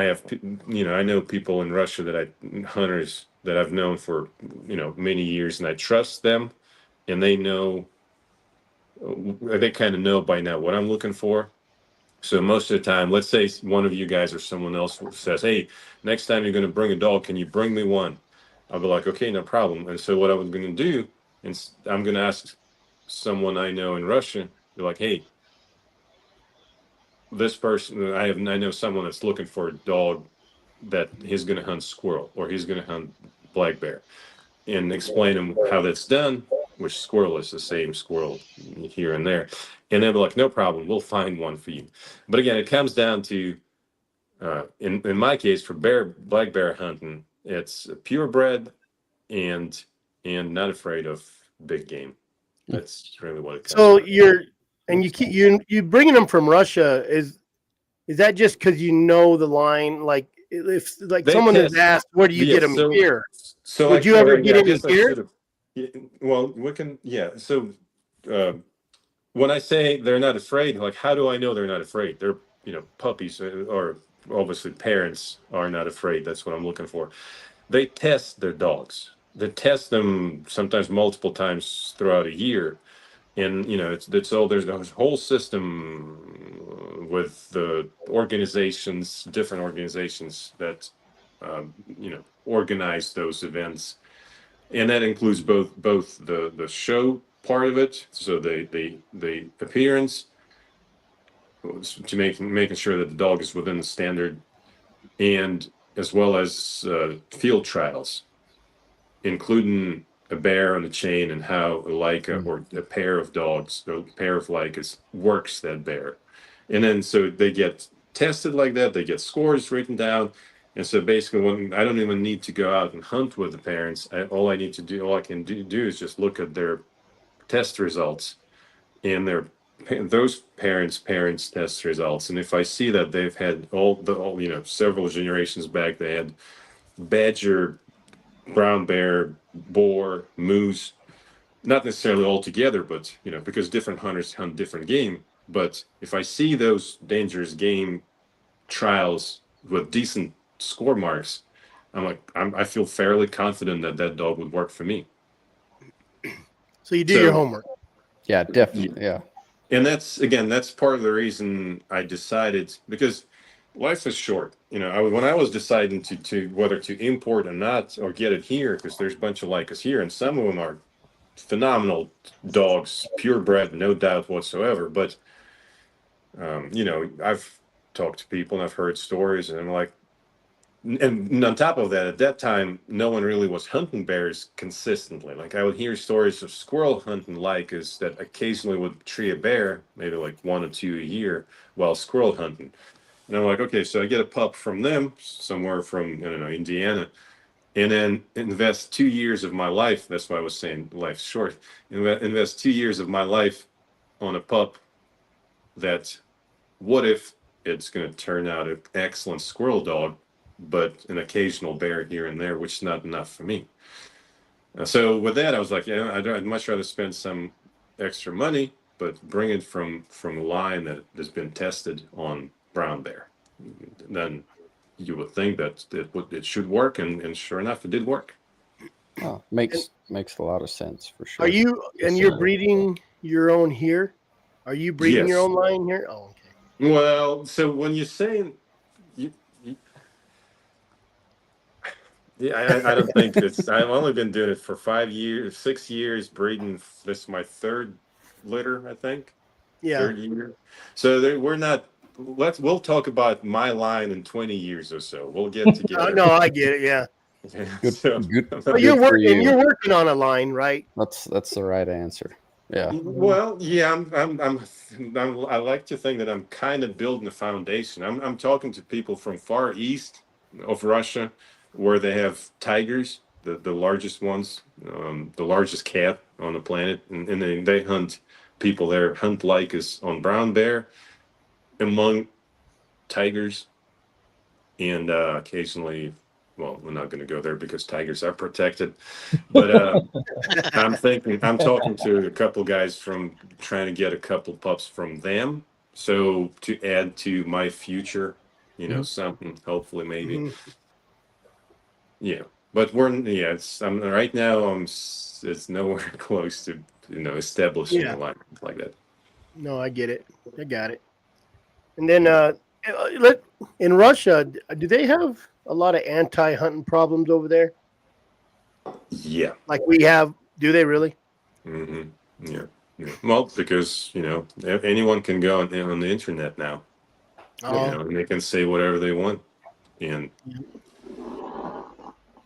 have, I know people in Russia hunters that I've known for, many years, and I trust them, and they kind of know by now what I'm looking for. So most of the time, let's say one of you guys or someone else says, "Hey, next time you're going to bring a dog, can you bring me one?" I'll be like, "Okay, no problem." And so what I was going to do, and I'm going to ask someone I know in Russia, be like, "Hey, this person, I know someone that's looking for a dog that he's going to hunt squirrel or he's going to hunt black bear," and explain them how that's done, which squirrel is the same squirrel here and there. And they'll be like, "No problem, we'll find one for you." But again, it comes down to, in my case, for black bear hunting, it's purebred and not afraid of big game. That's really what it comes So down you keep you bringing them from Russia, is that just because you know the line? Like if like They someone has test. asked, where do you get Yes. them here? So Would like, you ever get I any guess I here? should have. Yeah, well, we can. Yeah. So uh, when I say they're not afraid, like, how do I know they're not afraid? They're, puppies, or obviously parents are not afraid. That's what I'm looking for. They test their dogs. They test them sometimes multiple times throughout a year. And it's all, there's a whole system with the organizations, different organizations that organize those events, and that includes both the show part of it, so the appearance, to making sure that the dog is within the standard, and as well as field trials, including a bear on a chain and how a Laika or a pair of dogs, a pair of Laikas works that bear. And then so they get tested like that, they get scores written down. And so basically, when I don't even need to go out and hunt with the parents, all I can do is just look at their test results and those parents test results. And if I see that they've had several generations back, they had badger, brown bear, boar, moose, not necessarily all together, but because different hunters hunt different game. But if I see those dangerous game trials with decent score marks, I feel fairly confident that that dog would work for me. So you do your homework. Yeah, definitely. Yeah. And that's part of the reason I decided, because life is short. When I was deciding to whether to import or not, or get it here, because there's a bunch of Laikas here, and some of them are phenomenal dogs, purebred, no doubt whatsoever. But I've talked to people and I've heard stories, and I'm like, and on top of that, at that time, no one really was hunting bears consistently. Like, I would hear stories of squirrel hunting Laikas that occasionally would tree a bear, maybe like 1 or 2 a year, while squirrel hunting. And I'm like, okay, so I get a pup from them, somewhere from, I don't know, Indiana, and then invest 2 years of my life. That's why I was saying life's short. Invest 2 years of my life on a pup that, what if it's going to turn out an excellent squirrel dog, but an occasional bear here and there, which is not enough for me. So with that, I was like, I'd much rather spend some extra money, but bring it from a line that has been tested on brown bear. Then you would think that it should work, and sure enough, it did work. Oh, makes a lot of sense for sure. Are you you're breeding your own here? Are you breeding your Yes. own line here? Oh, okay. Well, so when you're saying, yeah, I don't think it's. I've only been doing it for 5 years, 6 years breeding. This is my third litter, I think. Yeah. Third year. So we're not. We'll talk about my line in 20 years or so. We'll get together. No, I get it. Yeah. Good. But you're working. You're working on a line, right? That's the right answer. Yeah. Well, yeah, I like to think that I'm kind of building a foundation. I'm talking to people from far east of Russia, where they have tigers, the largest ones, the largest cat on the planet, and they hunt people there hunt Laikas on brown bear, among tigers, and occasionally. Well, we're not going to go there because tigers are protected, but I'm talking to a couple guys from trying to get a couple pups from them. So to add to my future, something, hopefully, maybe. Yeah. But right now, it's nowhere close to, establishing a line like that. No, I get it. I got it. And then in Russia, do they have a lot of anti-hunting problems over there? Yeah. Like we have? Do they really? hmm Yeah. Well, because anyone can go on the internet now, Oh, and they can say whatever they want, and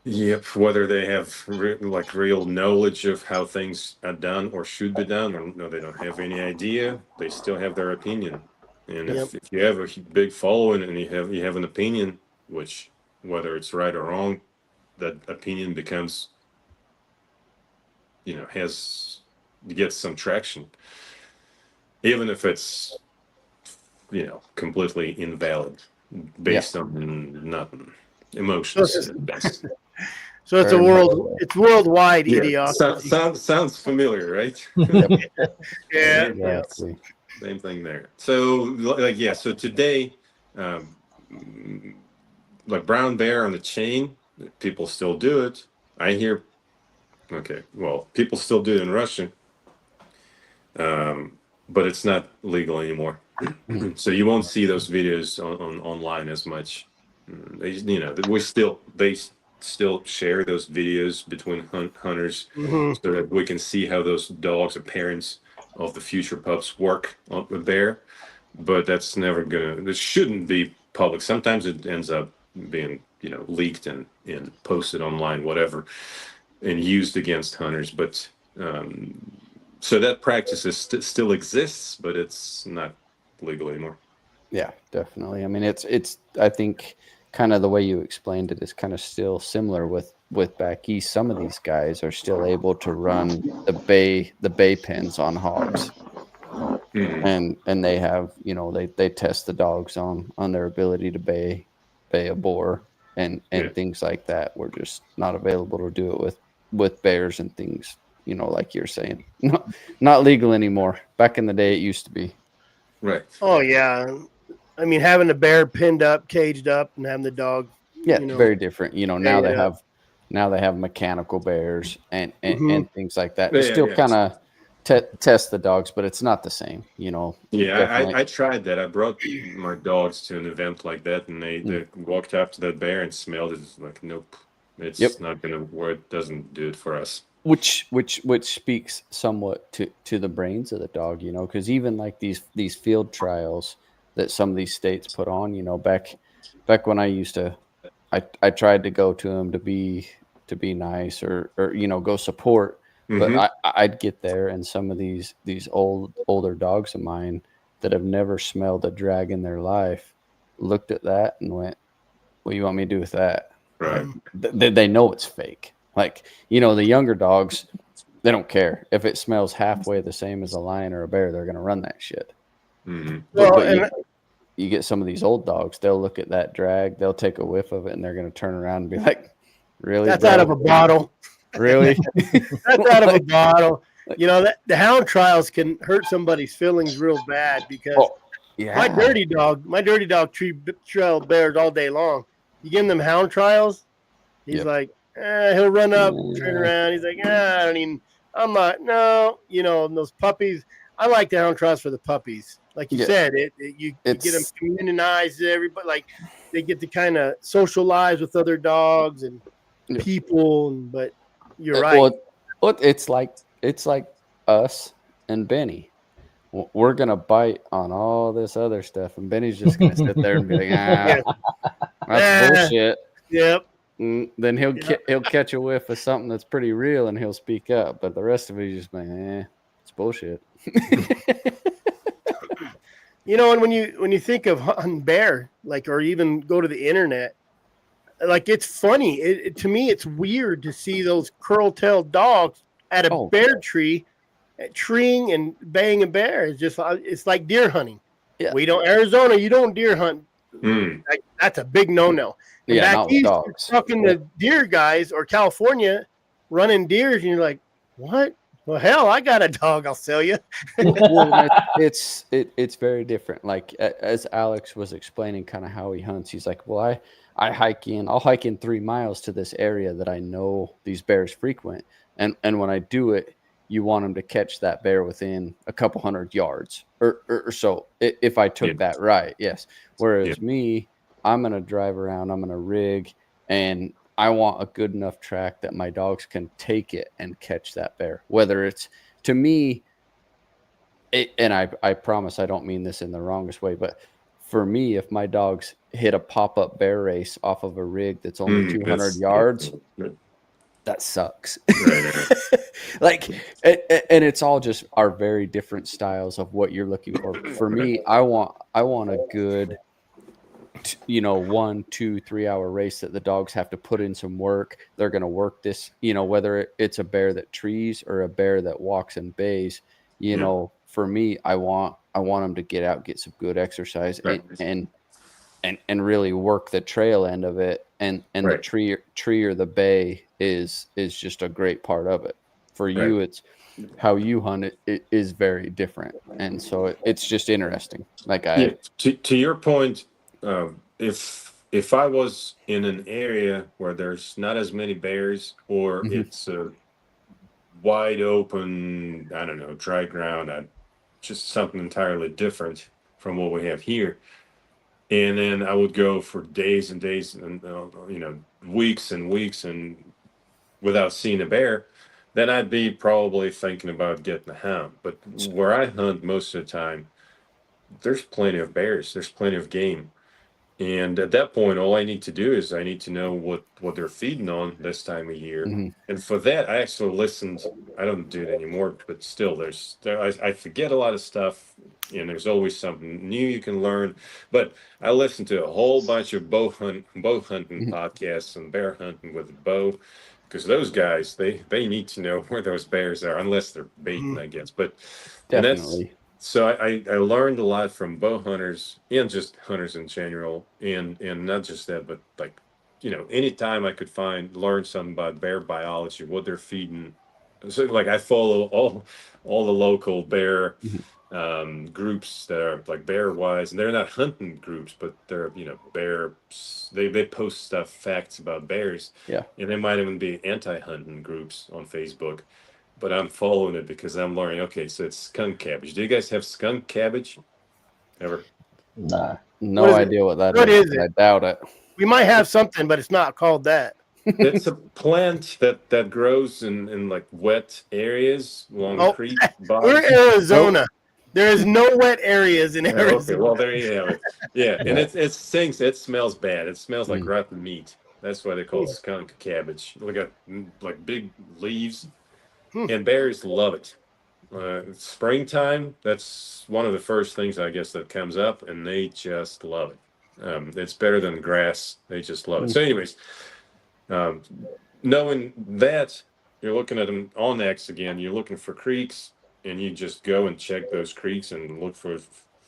yep, whether they have real knowledge of how things are done or should be done, or no, they don't have any idea. They still have their opinion, and yep. if you have a big following and you have an opinion, which whether it's right or wrong, that opinion becomes gets some traction, even if it's completely invalid based on nothing, emotions at best. So it's worldwide Yeah, idiocracy. sounds familiar, right? Yeah, yeah. Exactly. Same thing there. So so today, um, like brown bear on the chain, people still do it. I hear, okay, well, people still do it in Russia, but it's not legal anymore. So you won't see those videos on online as much. They still share those videos between hunters, Hmm. so that we can see how those dogs are parents of the future pups work on the bear. But that's never gonna. This shouldn't be public. Sometimes it ends up being leaked and posted online, whatever, and used against hunters. But so that practice still exists, but it's not legal anymore. Yeah, definitely. I mean, it's I think kind of the way you explained it is kind of still similar with back east. Some of these guys are still able to run the bay pens on hogs. And they have, they test the dogs on their ability to bay a boar and things like that. We're just not available to do it with bears and things, like you're saying. Not legal anymore. Back in the day it used to be. Right. Oh yeah. I mean, having the bear pinned up, caged up, and having the dog. Yeah, very different. Now Yeah. they have mechanical bears and Mhm. things like that. Yeah, Still yeah. kind of test the dogs, but it's not the same. Yeah, I tried that. I brought my dogs to an event like that, and they walked up to that bear and smelled it. It's like, nope, it's not gonna work. It doesn't do it for us. Which speaks somewhat to the brains of the dog, because even like these field trials that some of these states put on, back when I used to, I tried to go to them to be nice or go support, but I'd get there and some of these older dogs of mine that have never smelled a drag in their life looked at that and went, "What do you want me to do with that?" Right. They know it's fake. Like, the younger dogs, they don't care. If it smells halfway the same as a lion or a bear, they're going to run that shit. But you get some of these old dogs, they'll look at that drag, they'll take a whiff of it, and they're going to turn around and be like, really? That's bro? out of a bottle. Really? That's out of a bottle. The hound trials can hurt somebody's feelings real bad because my dirty dog trail bears all day long. You give him them hound trials, he's like, he'll run up, turn around. He's like, I don't even. I'm not. No, and those puppies. I like the hound trials for the puppies. Like you said, you get them communionized. Everybody, like, they get to kind of socialize with other dogs and people. But you're right. Well, it's like us and Benny. We're gonna bite on all this other stuff, and Benny's just gonna sit there and be like, that's bullshit. Yep. Then he'll catch a whiff of something that's pretty real, and he'll speak up. But the rest of it, he's just like, it's bullshit. And when you think of hunting bear, like, or even go to the internet, like, it's funny. To me, it's weird to see those curl-tailed dogs at a bear tree, treeing and baying a bear. It's like deer hunting. Yeah. Arizona, you don't deer hunt. Like, that's a big no-no. And back east, you're talking to deer guys, or California running deers, and you're like, what? Well, hell, I got a dog. I'll sell you. Well, it's very different. Like, as Alex was explaining kind of how he hunts, he's like, well, I'll hike in 3 miles to this area that I know these bears frequent. And when I do it, you want them to catch that bear within a couple hundred yards or so. If I took that right, yes. Whereas me, I'm going to drive around, I'm going to rig, and I want a good enough track that my dogs can take it and catch that bear. Whether it's, to me, and I promise I don't mean this in the wrongest way, but for me, if my dogs hit a pop-up bear race off of a rig that's only 200 yards, that sucks. Right. Like, and it's all just our very different styles of what you're looking for. For me, I want a good, 1, 2, 3 hour race that the dogs have to put in some work. They're going to work this, whether it's a bear that trees or a bear that walks and bays. For me, I want them to get out, get some good exercise, and really work the trail end of it. And the tree or the bay is just a great part of it. For you, it's how you hunt it is very different, and so it's just interesting. Like to your point, if I was in an area where there's not as many bears, or it's a wide open, I don't know, dry ground, just something entirely different from what we have here. And then I would go for days and days and, weeks and weeks and without seeing a bear, then I'd be probably thinking about getting a hound. But where I hunt most of the time, there's plenty of bears, there's plenty of game. And at that point, all I need to do is I need to know what they're feeding on this time of year. And for that, I actually listened. I don't do it anymore, but still, I forget a lot of stuff, and there's always something new you can learn. But I listen to a whole bunch of bow hunting podcasts and bear hunting with a bow, because those guys, they need to know where those bears are, unless they're baiting, I guess. But definitely. So I learned a lot from bow hunters and just hunters in general, and not just that, but like, anytime I could learn something about bear biology, what they're feeding. So like I follow all the local bear groups that are like Bear Wise, and they're not hunting groups, but they're bear. They post stuff, facts about bears. Yeah, and they might even be anti-hunting groups on Facebook. But I'm following it because I'm learning. Okay, so it's skunk cabbage. Do you guys have skunk cabbage? Ever? Nah. No idea what that is. What is it? I doubt it. We might have something, but it's not called that. It's a plant that grows in like wet areas along creek bottoms. We're Arizona. There is no wet areas in Arizona. Okay, well there you have it. Yeah, and it stinks. It smells bad. It smells like rotten meat. That's why they call it skunk cabbage. Look at like big leaves. And bears love it. Springtime, that's one of the first things I guess that comes up, and they just love it. It's better than grass. They just love it. So anyways, knowing that, you're looking at an Onyx again, you're looking for creeks, and you just go and check those creeks and look for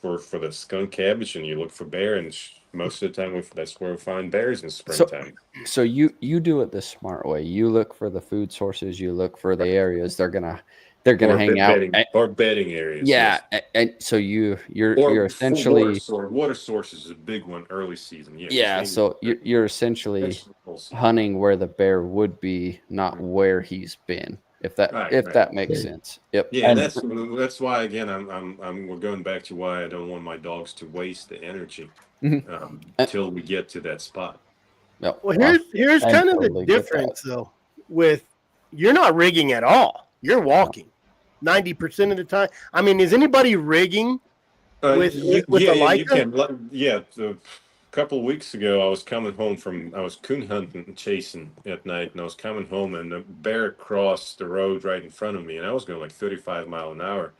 the skunk cabbage, and you look for bear, and most of the time that's where we find bears in springtime. So you do it the smart way. You look for the food sources. You look for the areas they're gonna hang out, or bedding areas. Yeah, yes. And so you're essentially water sources is a big one early season. Yeah, so you're essentially hunting where the bear would be, not where he's been. If that makes sense. Yep. Yeah, and that's why again we're going back to why I don't want my dogs to waste the energy until we get to that spot. Yep. Well, here's kind of the difference though. With you're not rigging at all. You're walking 90% of the time. I mean, is anybody rigging with the Laika? A couple of weeks ago, I was coon hunting and chasing at night, and I was coming home, and the bear crossed the road right in front of me, and I was going like 35 miles an hour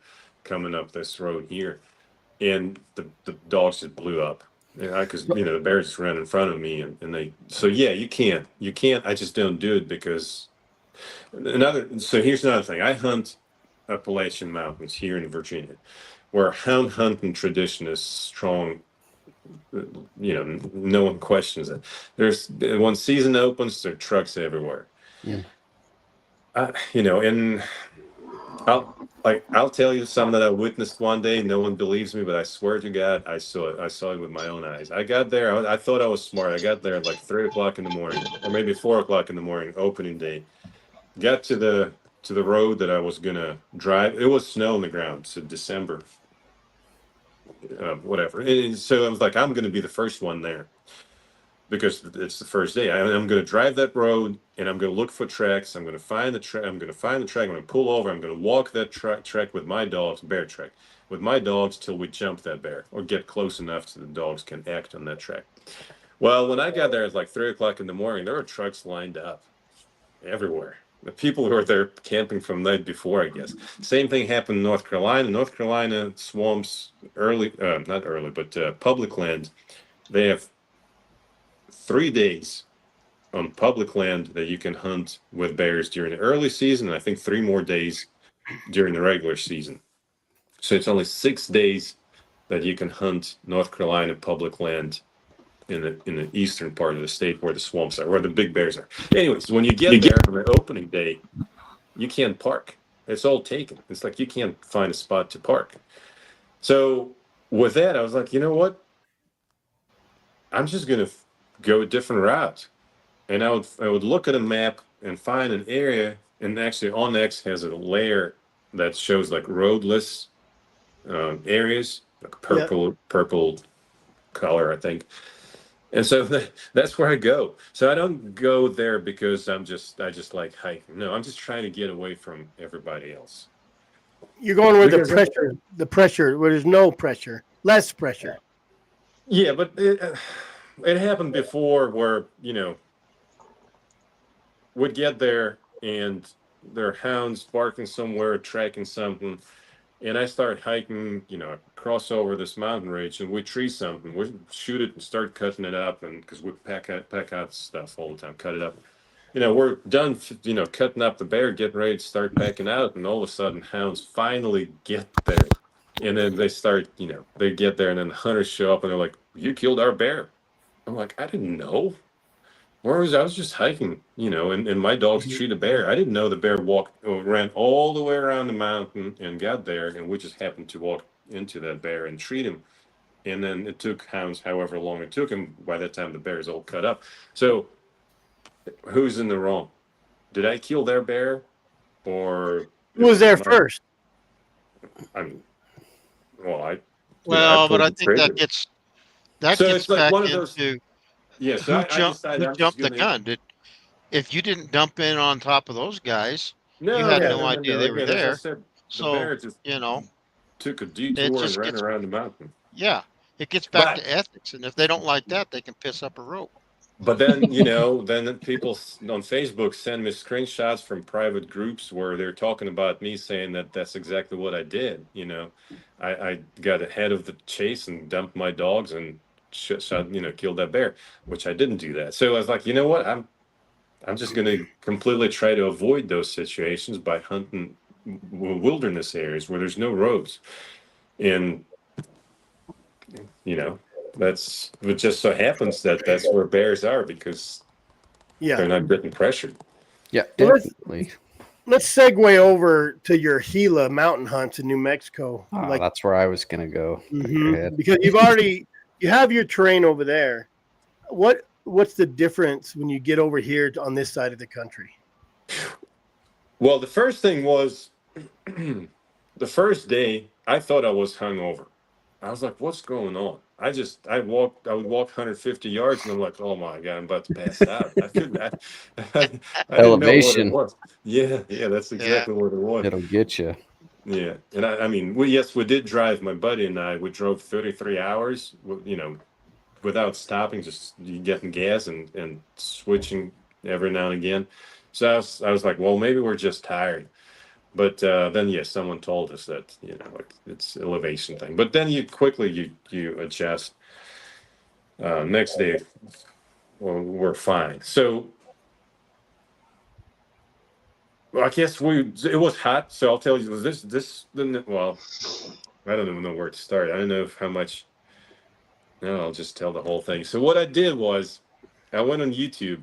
coming up this road here, and the dogs just blew up. Because the bear just ran in front of me, and you can't. I just don't do it because here's another thing. I hunt Appalachian Mountains here in Virginia, where hound hunting tradition is strong. No one questions it. When season opens, there are trucks everywhere. Yeah. And I'll tell you something that I witnessed one day. No one believes me, but I swear to God, I saw it. I saw it with my own eyes. I got there. I thought I was smart. I got there at like 3:00 in the morning, or maybe 4:00 in the morning, opening day. Got to the to the road that I was gonna drive. It was snow on the ground. So December, whatever. And so I was like, I'm gonna be the first one there because it's the first day. I'm gonna drive that road and I'm gonna look for tracks. I'm gonna find the track. I'm gonna find the track. I'm gonna pull over. I'm gonna walk that track with my dogs, bear track, with my dogs till we jump that bear or get close enough so the dogs can act on that track. Well, when I got there, it's like 3 o'clock in the morning. There were trucks lined up everywhere. The people who were there camping from the night before, I guess. Same thing happened in North Carolina. North Carolina swamps not early, but public land. They have 3 days on public land that you can hunt with bears during the early season, and I think 3 more days during the regular season. So it's only 6 days that you can hunt North Carolina public land in the eastern part of the state where the swamps are, where the big bears are. Anyways, when you get there on the opening day, you can't park. It's all taken. It's like you can't find a spot to park. So with that, I was like, you know what? I'm just gonna go a different route. And I would look at a map and find an area, and actually on X has a layer that shows like roadless areas, like purple color, I think. And so that's where I go. So I don't go there because I just like hiking. No, I'm just trying to get away from everybody else. You're going where the pressure, where there's no pressure, less pressure. Yeah, but it happened before where, would get there and there are hounds barking somewhere, tracking something. And I start hiking, cross over this mountain ridge, and we tree something. We shoot it and start cutting it up, and because we pack out stuff all the time, cut it up. We're done, cutting up the bear, getting ready to start packing out, and all of a sudden, hounds finally get there, and then they start, they get there, and then the hunters show up, and they're like, "You killed our bear." I'm like, "I didn't know. I was just hiking, and my dogs treat a bear. I didn't know the bear ran all the way around the mountain and got there, and we just happened to walk into that bear and treat him. And then it took hounds however long it took him. By that time, the bear is all cut up. So who's in the wrong? Did I kill their bear, or who was there first? I mean, well, but I think that gets it's like back one of those. into Yeah, so I decided who jumped the gun. If you didn't dump in on top of those guys, you had no idea they were Again, as I there. said, the So bear just took a detour and ran around the mountain. Yeah, it gets back to ethics, and if they don't like that, they can piss up a rope. But then, then people on Facebook send me screenshots from private groups where they're talking about me, saying that that's exactly what I did. I got ahead of the chase and dumped my dogs and killed that bear, which I didn't do that. So I was like, you know what? I'm just going to completely try to avoid those situations by hunting wilderness areas where there's no roads. And, it just so happens that that's where bears are because they're not getting pressured. Yeah, definitely. Let's segue over to your Gila mountain hunts in New Mexico. That's where I was going to go. Because you have your terrain over there. What's the difference when you get over here on this side of the country? Well, the first thing was the first day I thought I was hungover. I was like, what's going on? I would walk 150 yards and I'm like, oh my God, I'm about to pass out. I didn't Elevation. know what it was. Yeah, that's exactly what it was. It'll get you. Yeah. And I mean, we did drive, my buddy and I, we drove 33 hours, without stopping, just getting gas and switching every now and again. So I was like, well, maybe we're just tired. But then, yes, someone told us that, it's elevation thing. But then you quickly adjust. Next day, well, we're fine. So I guess it was hot. So I'll tell you, well, I don't even know where to start. I don't know how much. No, I'll just tell the whole thing. So what I did was I went on YouTube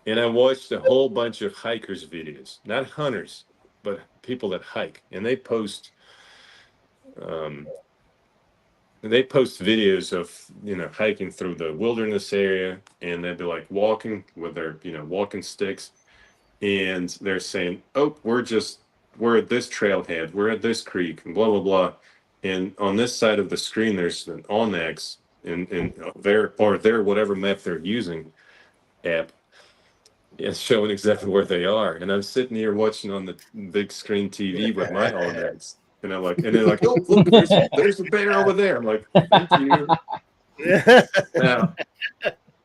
and I watched a whole bunch of hikers videos, not hunters, but people that hike, and they post videos of hiking through the wilderness area, and they'd be like walking with their walking sticks, and they're saying, "Oh, we're at this trailhead, we're at this creek, and blah blah blah." And on this side of the screen, there's an Onyx in their whatever map they're using app. It's showing exactly where they are, and I'm sitting here watching on the big screen TV with my Onyx, and they're like, "Oh, look, there's a bear over there." I'm like, "Thank you." Now,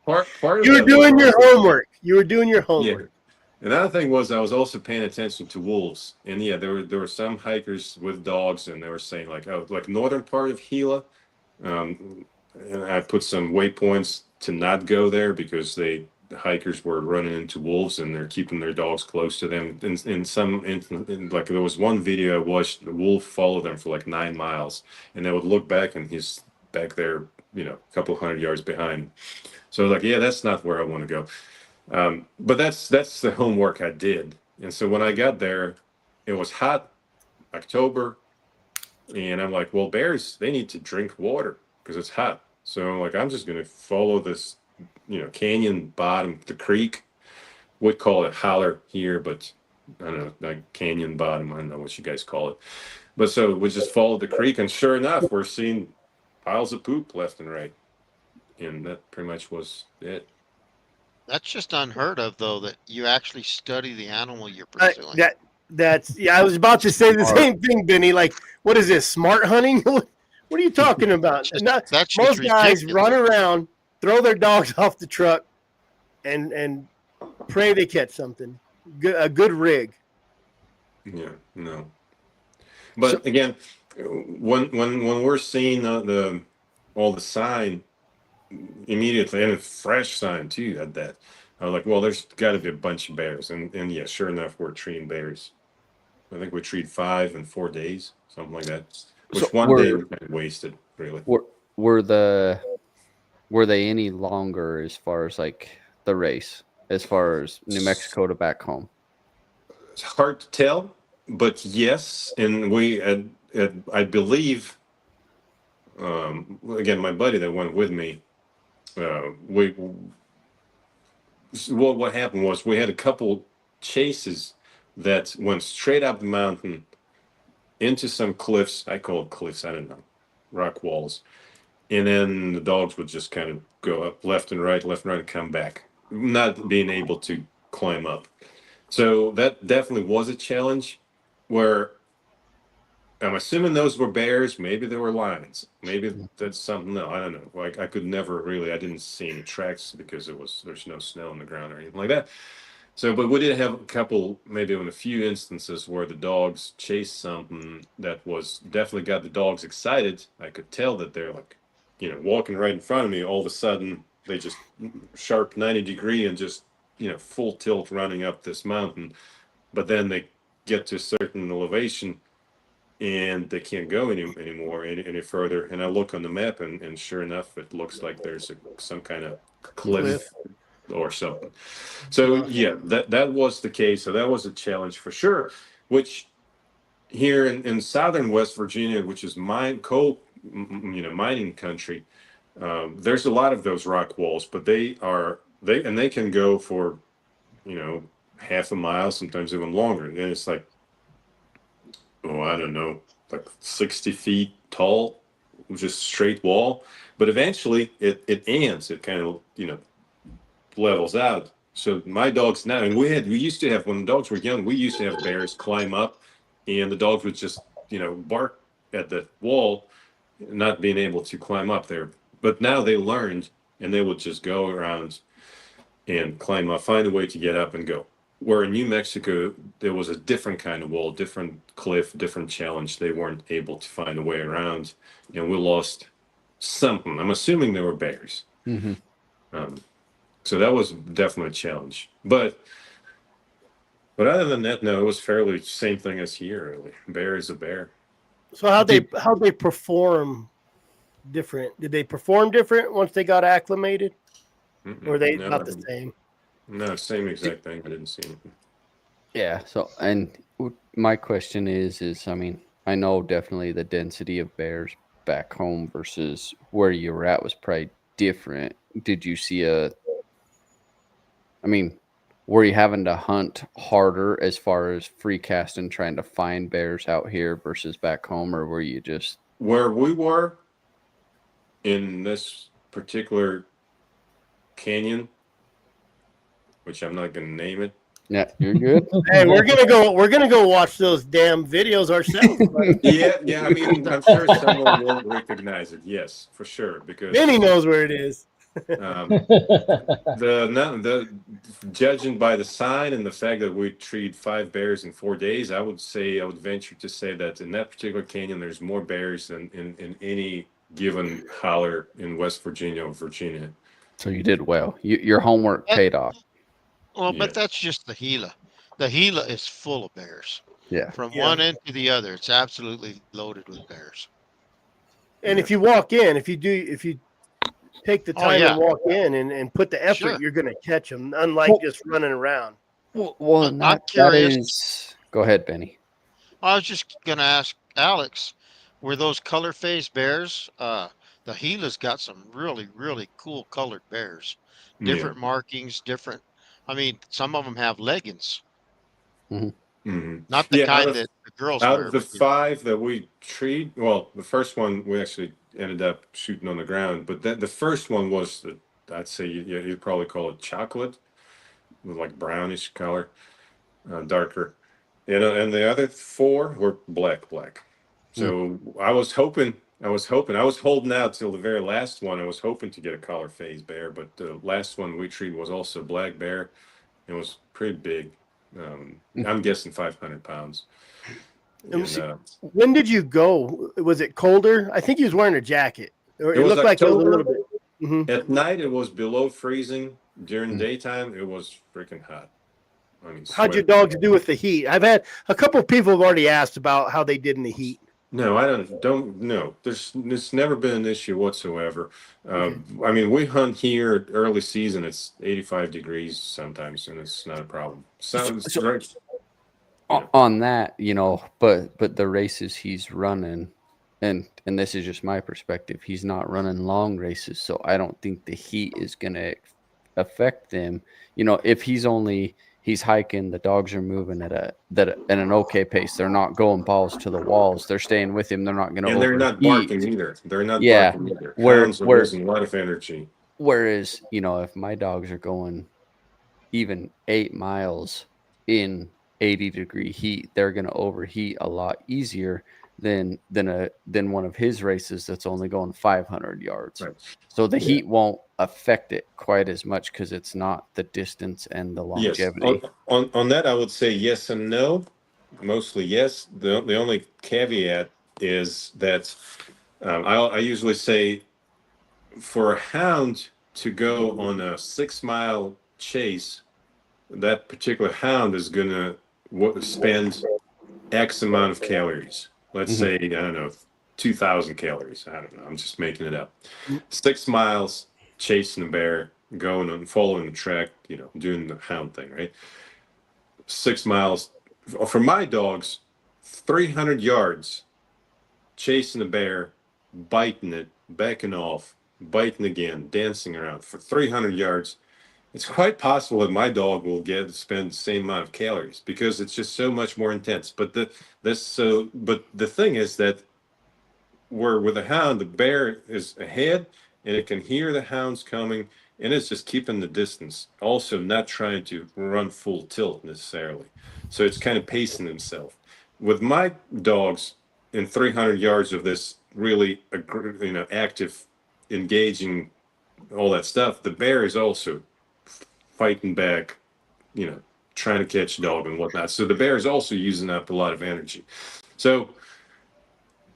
part You of were that was doing your also, homework. You were doing your yeah. homework. Another thing was I was also paying attention to wolves, and yeah, there were some hikers with dogs, and they were saying like, "Oh, like northern part of Gila," and I put some waypoints to not go there because the hikers were running into wolves, and they're keeping their dogs close to them. Like there was one video I watched, the wolf followed them for like 9 miles, and they would look back, and he's back there, a couple hundred yards behind. So like, yeah, that's not where I want to go. But that's the homework I did. And so when I got there, it was hot, October, and I'm like, well, bears, they need to drink water because it's hot. So I'm like, I'm just going to follow this, canyon bottom, the creek. Would call it holler here, but I don't know, like canyon bottom. I don't know what you guys call it. But so we just followed the creek, and sure enough, we're seeing piles of poop left and right. And that pretty much was it. That's just unheard of, though, that you actually study the animal you're pursuing. I was about to say the same thing, Benny. Like, what is this, smart hunting? What are you talking about? That's Most guys ridiculous. run around, throw their dogs off the truck, and pray they catch something. A good rig. Yeah, no. But again, when we're seeing all the sign immediately, and a fresh sign too at that, I was like, well, there's got to be a bunch of bears, and yeah, sure enough, we're treating bears. I think we treat 5 in 4 days, something like that. Which one day we kind of wasted, really. Were they any longer as far as like the race, as far as New Mexico to back home? It's hard to tell, but yes, and we I believe. Again, my buddy that went with me, what happened was we had a couple chases that went straight up the mountain into some cliffs. I call it cliffs. I don't know, rock walls. And then the dogs would just kind of go up left and right, and come back, not being able to climb up. So that definitely was a challenge where I'm assuming those were bears. Maybe they were lions. Maybe that's something. No, I don't know. Like I could never really. I didn't see any tracks because there's no snow on the ground or anything like that. So, but we did have a couple, maybe in a few instances where the dogs chased something that was definitely got the dogs excited. I could tell that they're like, walking right in front of me. All of a sudden, they just sharp 90-degree and just, full tilt running up this mountain. But then they get to a certain elevation and they can't go anymore any further. And I look on the map, and sure enough, it looks like there's some kind of cliff or something. So yeah, that was the case. So that was a challenge for sure. Which here in southern West Virginia, which is mining country, there's a lot of those rock walls, but they can go for half a mile, sometimes even longer. And then it's like, I don't know, like 60 feet tall, just straight wall. But eventually it ends. It kind of, levels out. So my dogs now, and we used to have, when the dogs were young, we used to have bears climb up, and the dogs would just, bark at the wall, not being able to climb up there. But now they learned, and they would just go around and climb up, find a way to get up and go. Where in New Mexico, there was a different kind of wall, different cliff, different challenge. They weren't able to find a way around, and we lost something. I'm assuming they were bears. Mm-hmm. So that was definitely a challenge. But other than that, no, it was fairly same thing as here, really. Bear is a bear. So how they perform different? Did they perform different once they got acclimated? Or were they about the same? No, same exact thing. I didn't see anything. Yeah. So, and my question is, I mean, I know definitely the density of bears back home versus where you were at was probably different. Did you see were you having to hunt harder as far as free casting, trying to find bears out here versus back home, or were you just where we were in this particular canyon, which I'm not going to name it. Yeah, you're good. Hey, we're gonna go watch those damn videos ourselves. Yeah. I mean, I'm sure someone will recognize it. Yes, for sure. Because Benny knows where it is. the judging by the sign and the fact that we treat 5 bears in 4 days, I would venture to say that in that particular canyon, there's more bears than in any given holler in West Virginia or Virginia. So you did well. Your homework paid off. Well, Yeah. but that's just the Gila. The Gila is full of bears. Yeah. From one end to the other, it's absolutely loaded with bears. And if you walk in, if you take the time and walk in and put the effort, you're going to catch them, unlike just running around. Well, I'm curious. That is... Go ahead, Benny. I was just going to ask Alex, were those color phased bears? The Gila's got some really, really cool colored bears. Different markings, different. I mean, some of them have leggings. Not the kind that the girls wear. Out of the 5 that we treat, well, the first one we actually ended up shooting on the ground, but the first one was I'd say you'd probably call it chocolate, with like brownish color, darker, and the other 4 were black. So I was holding out till the very last one. I was hoping to get a collar phase bear, but the last one we treated was also a black bear. It was pretty big. I'm guessing 500 pounds. And, when did you go? Was it colder? I think he was wearing a jacket. Or it looked like it was a little bit. At night, it was below freezing. During daytime, it was freaking hot. I mean, how'd your dogs do with the heat? I've had a couple of people have already asked about how they did in the heat. No, I don't know. There's never been an issue whatsoever. I mean, we hunt here early season. It's 85 degrees sometimes, and it's not a problem. On that, but the races he's running, and this is just my perspective, he's not running long races, so I don't think the heat is going to affect them. If he's hiking, the dogs are moving at an okay pace. They're not going balls to the walls. They're staying with him. They're not going to. And they're not barking either. Barking either. Hounds are losing a lot of energy. Whereas, if my dogs are going even 8 miles in 80-degree heat, they're going to overheat a lot easier than one of his races that's only going 500 yards. Right. So the heat won't affect it quite as much because it's not the distance and the longevity. Yes. On that, I would say yes and no. Mostly yes. The only caveat is that I usually say for a hound to go on a 6-mile chase, that particular hound is going to spend X amount of calories. Let's say, I don't know, 2,000 calories. I don't know. I'm just making it up. 6 miles chasing a bear, going and following the track, doing the hound thing, right? 6 miles. For my dogs, 300 yards chasing a bear, biting it, backing off, biting again, dancing around for 300 yards. It's quite possible that my dog will spend the same amount of calories because it's just so much more intense. But the thing is that with a hound, the bear is ahead and it can hear the hounds coming and it's just keeping the distance. Also, not trying to run full tilt necessarily. So it's kind of pacing himself. With my dogs, in 300 yards of this really active, engaging, all that stuff, the bear is also fighting back, trying to catch a dog and whatnot. So the bear is also using up a lot of energy. So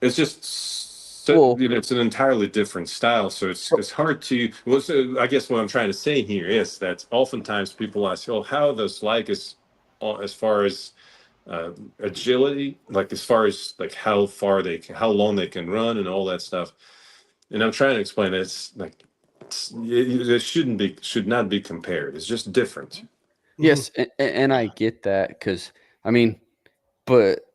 it's just it's an entirely different style. So it's hard to. Well, so I guess what I'm trying to say here is that oftentimes people ask, "Oh, how does Laikas, as far as agility, like as far as like how long they can run and all that stuff?" And I'm trying to explain that it's like. It should not be compared. It's just different. Yes, and I get that because but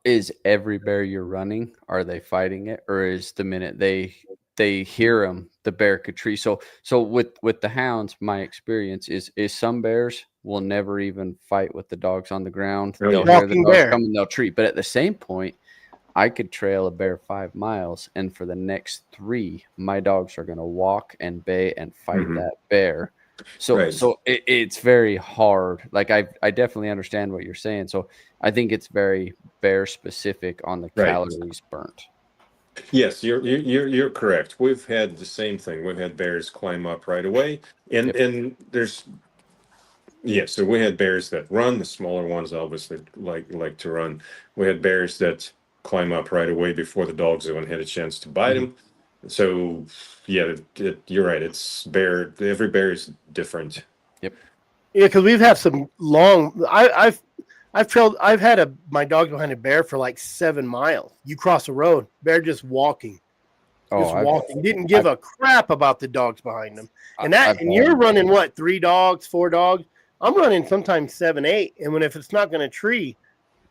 is every bear you're running, are they fighting it, or is the minute they they hear them, the bear could tree. So with the hounds, my experience is some bears will never even fight with the dogs on the ground. Oh, They'll yeah. hear the Walking dogs bear. coming, they'll treat. But at the same point, I could trail a bear 5 miles, and for the next 3, my dogs are going to walk and bay and fight Mhm. that bear. So Right. it's very hard. Like I definitely understand what you're saying. So I think it's very bear specific on the Right. calories burnt. Yes, you're correct. We've had the same thing. We've had bears climb up right away, and Yep. and there's so we had bears that run. The smaller ones obviously like to run. We had bears that climb up right away before the dogs even had a chance to bite them. So yeah, you're right. It's bear. Every bear is different. Yep. Yeah, because we've had some long. I've trailed. I've had my dog behind a bear for like 7 miles. You cross the road, bear just walking, Oh, walking. Didn't give a crap about the dogs behind him. And you're had- running what? 3 dogs, 4 dogs. I'm running sometimes 7, 8. And if it's not going to tree,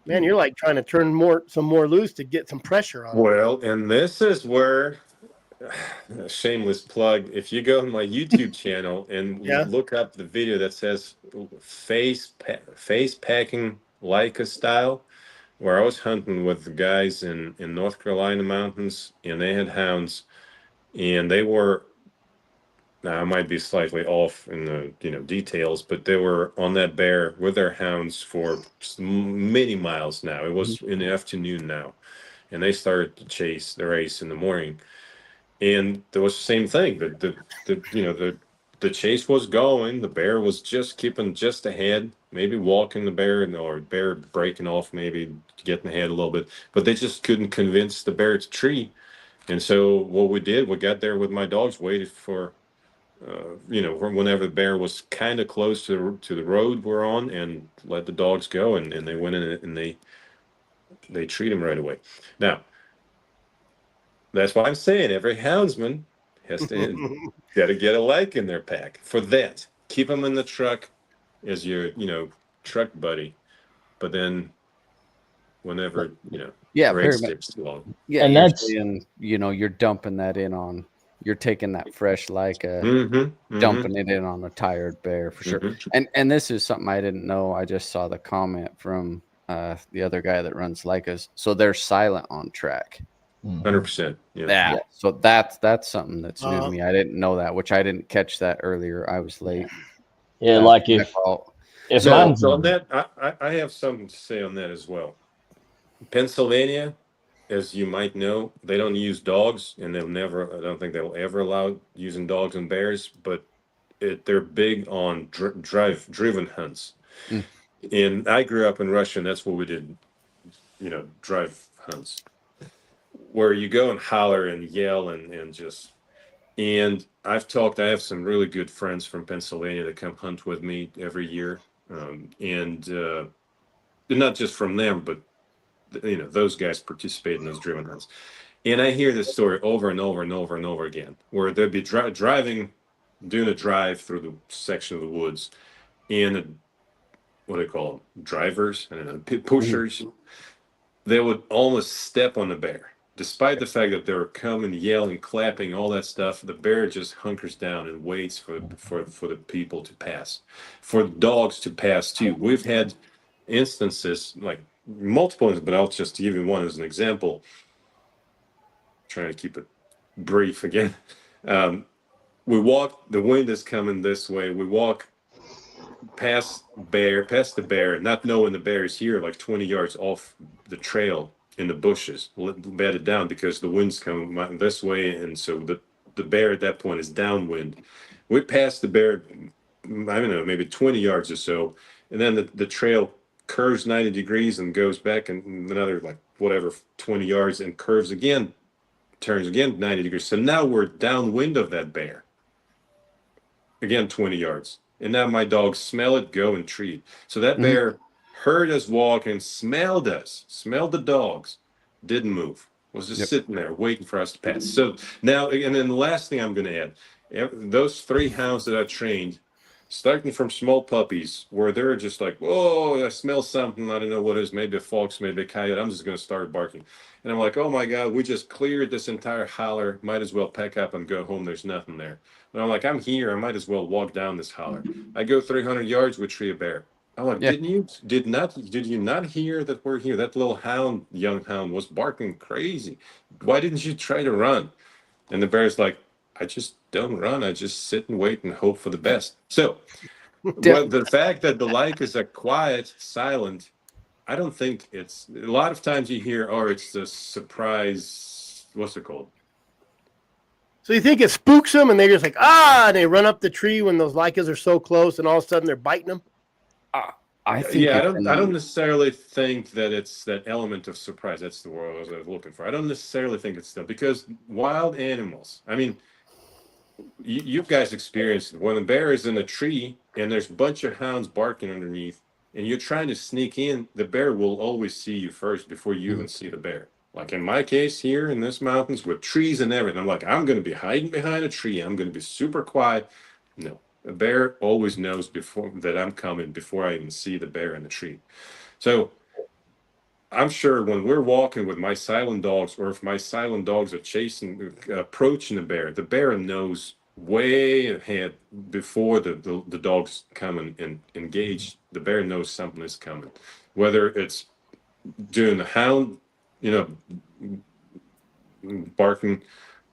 man, you're like trying to turn some more loose to get some pressure on them. Well, and this is where a shameless plug. If you go on my YouTube channel and you Yeah. look up the video that says face packing Laika style, where I was hunting with the guys in North Carolina mountains, and they had hounds, and they were. Now I might be slightly off in the details, but they were on that bear with their hounds for many miles now. It was in the afternoon now, and they started to chase the race in the morning. And there was the same thing. The chase was going. The bear was just keeping just ahead, maybe walking the bear, or bear breaking off, maybe getting ahead a little bit. But they just couldn't convince the bear to tree. And so what we did, we got there with my dogs, waited for, whenever the bear was kind of close to the road we're on, and let the dogs go, and they went in and they treat him right away. Now, that's why I'm saying every houndsman has to got to get a Laika in their pack for that. Keep them in the truck as your truck buddy, but then whenever very race much. tips along. Yeah, And you're that's saying, you're dumping that in on. You're taking that fresh Laika, Mm-hmm, dumping it in on a tired bear for sure. mm-hmm. And this is something I didn't know. I just saw the comment from the other guy that runs Laikas. So they're silent on track. 100%. Yeah. So that's something that's new to me. I didn't know that, which I didn't catch that earlier. I was late. Yeah, like my if fault. mine's So on that, I have something to say on that as well. Pennsylvania, as you might know, they don't use dogs, and I don't think they'll ever allow using dogs and bears, but they're big on driven hunts. And I grew up in Russia, and that's what we did, drive hunts, where you go and holler and yell and just. And I have some really good friends from Pennsylvania that come hunt with me every year, and not just from them, but those guys participate in those driven hunts. And I hear this story over and over and over and over again, where they'd be driving, doing a drive through the section of the woods, and what do they call them? Drivers, I don't know, pushers. They would almost step on the bear. Despite the fact that they were coming, yelling, clapping, all that stuff, the bear just hunkers down and waits for the people to pass, for dogs to pass too. We've had instances, like multiple, but I'll just give you one as an example. Trying to keep it brief again. We walk. The wind is coming this way. We walk past the bear, not knowing the bear is here, like 20 yards off the trail in the bushes, bedded down because the wind's coming this way, and so the bear at that point is downwind. We pass the bear, I don't know, maybe 20 yards or so, and then the trail curves 90 degrees and goes back and another, like, whatever, 20 yards, and curves again, turns again 90 degrees. So now we're downwind of that bear. Again, 20 yards. And now my dogs smell it, go and treat. So that bear heard us walk and smelled us, smelled the dogs, didn't move, was just sitting there waiting for us to pass. So now, and then the last thing I'm going to add, those 3 hounds that I trained, starting from small puppies where they're just like, whoa, I smell something. I don't know what it is. Maybe a fox, maybe a coyote. I'm just going to start barking. And I'm like, oh my God, we just cleared this entire holler. Might as well pack up and go home. There's nothing there. And I'm like, I'm here. I might as well walk down this holler. I go 300 yards, we tree a bear. I'm like, Yeah. did you not hear that we're here? That little hound, young hound, was barking crazy. Why didn't you try to run? And the bear's like, I just don't run. I just sit and wait and hope for the best. So, well, the fact that the Laikas are quiet, silent, I don't think it's a lot of times you hear, oh, it's a surprise. What's it called? So you think it spooks them and they're just like, and they run up the tree when those Laikas are so close and all of a sudden they're biting them? I think I don't necessarily think that it's that element of surprise. That's the word I was looking for. I don't necessarily think it's that, because wild animals, I mean, you guys experienced it. When a bear is in a tree and there's a bunch of hounds barking underneath and you're trying to sneak in, the bear will always see you first before you even see the bear. Like in my case here in this mountains with trees and everything, I'm like, I'm going to be hiding behind a tree. I'm going to be super quiet. No, a bear always knows before that I'm coming before I even see the bear in the tree. So I'm sure when we're walking with my silent dogs, or if my silent dogs are approaching the bear knows way ahead before the dogs come and engage. The bear knows something is coming, whether it's doing the hound, barking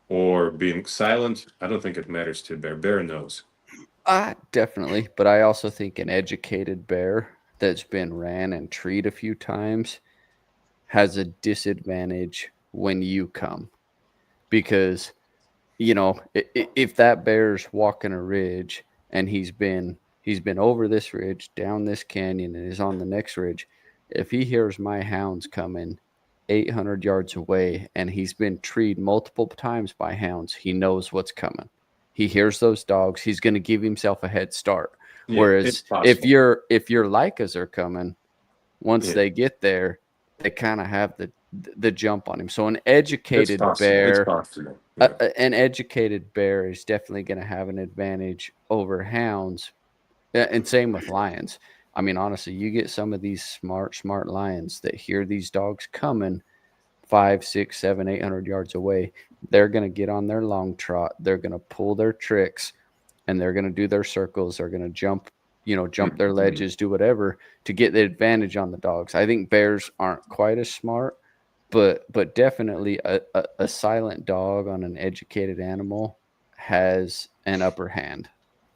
or being silent. I don't think it matters to a bear. Bear knows. Definitely, but I also think an educated bear that's been ran and treed a few times has a disadvantage when you come, because if that bear's walking a ridge and he's been over this ridge, down this canyon, and is on the next ridge, if he hears my hounds coming 800 yards away and he's been treed multiple times by hounds, he knows what's coming. He hears those dogs, he's going to give himself a head start. Yeah, whereas if your Laikas are coming, once they get there, they kind of have the jump on him. So an educated bear, an educated bear is definitely going to have an advantage over hounds, and same with lions. I mean, honestly, you get some of these smart lions that hear these dogs coming 5, 6, 7, 800 yards away. They're going to get on their long trot. They're going to pull their tricks, and they're going to do their circles. They're going to jump their ledges, do whatever to get the advantage on the dogs. I think bears aren't quite as smart, but definitely a silent dog on an educated animal has an upper hand.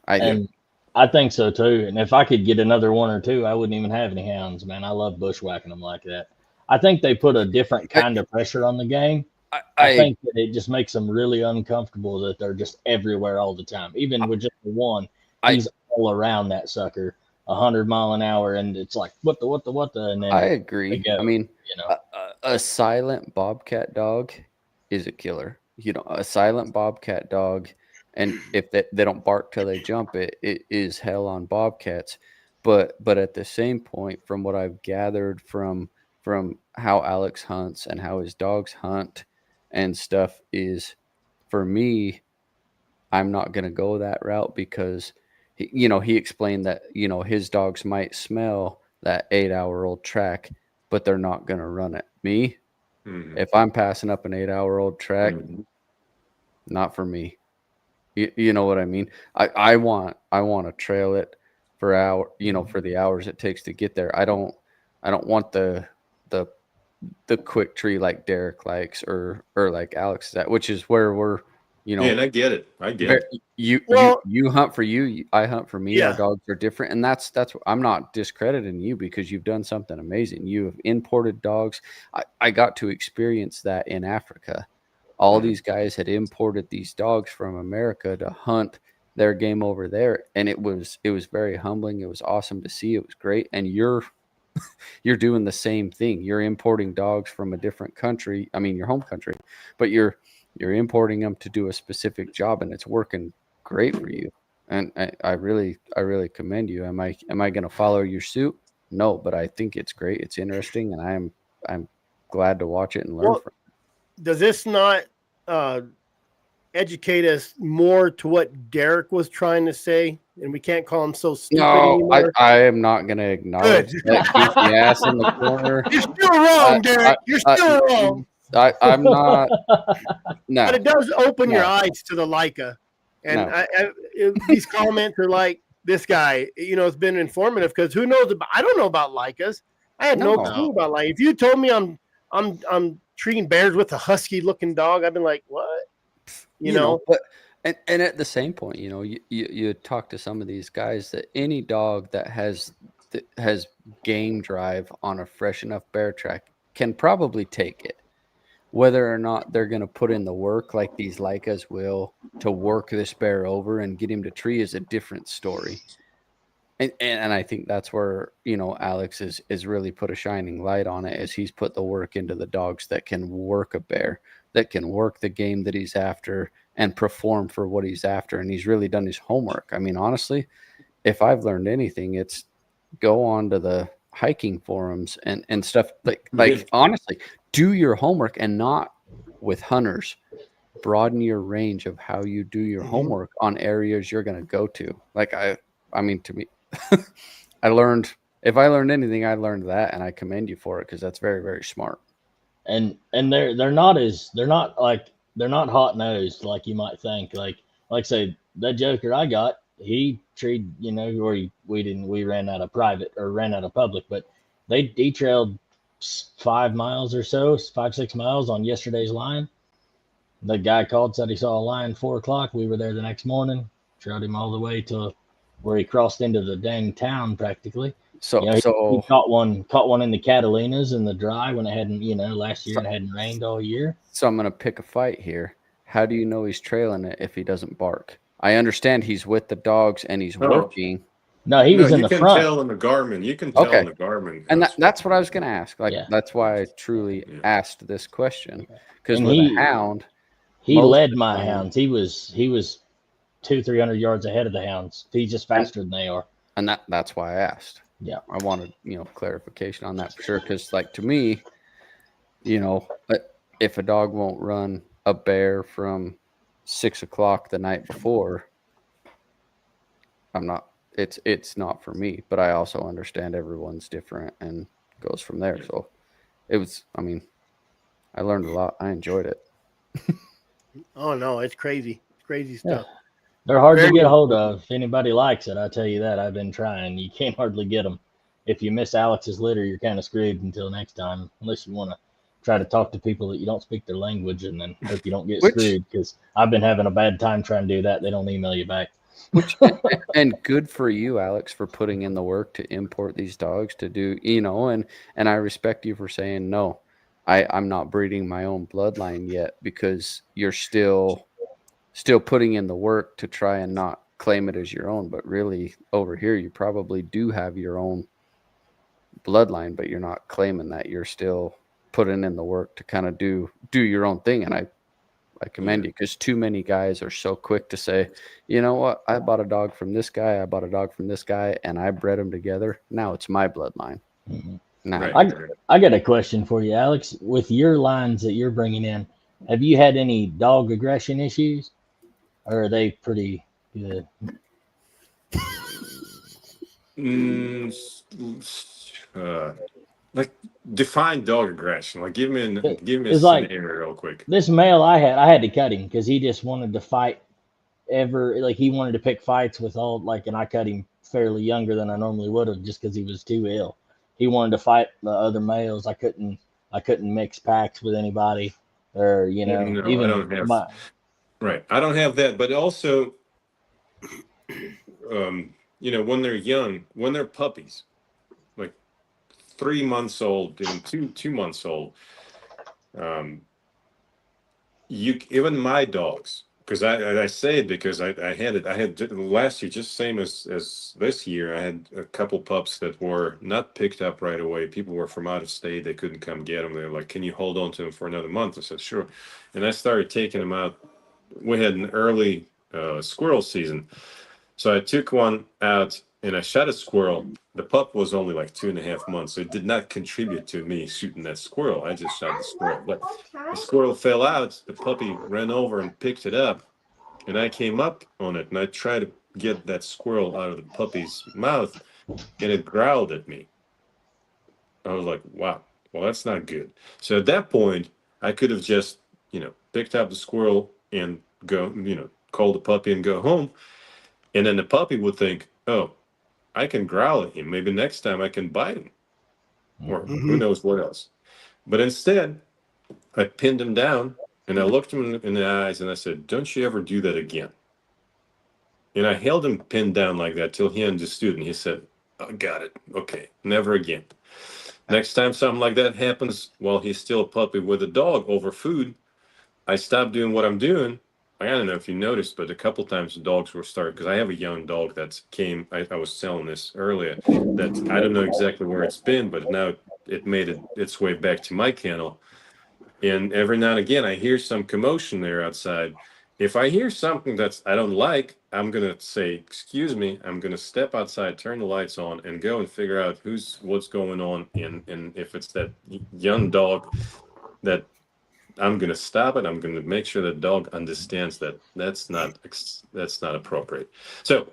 I think so too. And if I could get another one or two, I wouldn't even have any hounds, man. I love bushwhacking them like that. I think they put a different kind of pressure on the game. I think that it just makes them really uncomfortable that they're just everywhere all the time. Even with just the one, he's all around that sucker 100 mile an hour, and it's like what the, and then I agree. I mean, a silent bobcat dog is a killer. A silent bobcat dog, and if they don't bark till they jump, it is hell on bobcats. But at the same point, from what I've gathered from how Alex hunts and how his dogs hunt and stuff, is, for me, I'm not going to go that route, because he explained that his dogs might smell that 8-hour-old track, but they're not going to run it. Me, if I'm passing up an 8-hour-old track, not for me. You know what I mean? I want to trail it for for the hours it takes to get there. I don't want the quick tree like Derek likes, or like Alex is at, which is where we're, and I get it. You hunt for you, I hunt for me. Yeah. Our dogs are different, and that's I'm not discrediting you, because you've done something amazing. You have imported dogs. I got to experience that in Africa. All these guys had imported these dogs from America to hunt their game over there, and it was very humbling. It was awesome to see. It was great. And you're doing the same thing. You're importing dogs from a different country. I mean, your home country, but you're importing them to do a specific job, and it's working great for you. And I really commend you. Am I going to follow your suit? No, but I think it's great. It's interesting, and I'm glad to watch it and learn from it. Does this not educate us more to what Derek was trying to say, and we can't call him so stupid No, anymore? I am not going to acknowledge that goofy ass in the corner. You're still wrong, Derek. You're still wrong. I'm not. No, but it does open your eyes to the Laika, and these comments are like, this guy, it's been informative because who knows about? I don't know about Laikas. I had no clue about Laika. If you told me I'm treating bears with a husky looking dog, I've been like, what? You know? But and at the same point, you talk to some of these guys that any dog that has game drive on a fresh enough bear track can probably take it. Whether or not they're going to put in the work like these Laikas will to work this bear over and get him to tree is a different story. And I think that's where, Alex is really put a shining light on it, as he's put the work into the dogs that can work a bear, that can work the game that he's after and perform for what he's after. And he's really done his homework. I mean, honestly, if I've learned anything, it's go on to the hiking forums and stuff like honestly, do your homework, and not with hunters. Broaden your range of how you do your homework on areas you're going to go to. Like, I mean, to me, if I learned anything, I learned that, and I commend you for it, because that's very, very smart. And they're not hot nosed like you might think. Like say that joker I got, he treed, we ran out of private or ran out of public, but he trailed 5 miles or so, 5-6 miles on yesterday's line. The guy called, said he saw a lion 4 o'clock. We were there the next morning, trailed him all the way to where he crossed into the dang town practically. So he caught one in the Catalinas in the dry when it hadn't, last year it hadn't rained all year. So I'm going to pick a fight here. How do you know he's trailing it if he doesn't bark? I understand he's with the dogs and he's working. No, he was in the front. You can tell in the Garmin. You can tell in the Garmin. And that's what I was going to ask. That's why I truly asked this question. Because with a hound, he led my hounds. He was 200-300 yards ahead of the hounds. He's just faster than they are. And that's why I asked. Yeah, I wanted clarification on that for sure. Because to me, if a dog won't run a bear from 6 o'clock the night before, I'm not. It's not for me. But I also understand everyone's different and goes from there. So it was. I mean, I learned a lot. I enjoyed it. Oh no, it's crazy. It's crazy stuff. Yeah. They're hard to get a hold of. If anybody likes it, I tell you that. I've been trying. You can't hardly get them. If you miss Alex's litter, you're kind of screwed until next time, unless you want to try to talk to people that you don't speak their language, and then hope you don't get screwed, because I've been having a bad time trying to do that. They don't email you back. And good for you, Alex, for putting in the work to import these dogs to do, and I respect you for saying, no, I'm not breeding my own bloodline yet, because you're still putting in the work to try and not claim it as your own. But really over here, you probably do have your own bloodline, but you're not claiming that. You're still putting in the work to kind of do your own thing. And I commend you, because too many guys are so quick to say, you know what, I bought a dog from this guy, I bought a dog from this guy, and I bred them together. Now it's my bloodline. Mm-hmm. Now, I got a question for you, Alex. With your lines that you're bringing in, have you had any dog aggression issues, or are they pretty good? Like, define dog aggression. Like, give me a scenario real quick. This male I had to cut him because he just wanted to fight. He wanted to pick fights with and I cut him fairly younger than I normally would have, just because he was too ill. He wanted to fight the other males. I couldn't mix packs with anybody, or I don't have that. But also, when they're young, when they're puppies, like 3 months old and 2 months old, even my dogs, because I say it because I had last year, just same as this year. I had a couple pups that were not picked up right away. People were from out of state. They couldn't come get them. They were like, can you hold on to them for another month? I said, sure. And I started taking them out. We had an early squirrel season. So I took one out and I shot a squirrel. The pup was only like 2.5 months, so it did not contribute to me shooting that squirrel. I just shot the squirrel, but the squirrel fell out. The puppy ran over and picked it up, and I came up on it, and I tried to get that squirrel out of the puppy's mouth, and it growled at me. I was like, wow, well, that's not good. So at that point, I could have just, picked up the squirrel and go, call the puppy and go home. And then the puppy would think, oh, I can growl at him. Maybe next time I can bite him, or who knows what else. But instead, I pinned him down and I looked him in the eyes and I said, don't you ever do that again. And I held him pinned down like that till he understood. And he said, oh, got it. Okay, never again. Next time something like that happens while he's still a puppy with a dog over food, I stopped doing what I'm doing. I don't know if you noticed, but a couple times the dogs were starting, because I have a young dog that came, I was selling this earlier, that I don't know exactly where it's been, but now it made its way back to my kennel. And every now and again, I hear some commotion there outside. If I hear something that I don't like, I'm going to say, excuse me, I'm going to step outside, turn the lights on, and go and figure out what's going on. And if it's that young dog, that I'm going to stop it. I'm going to make sure the dog understands that that's not appropriate. So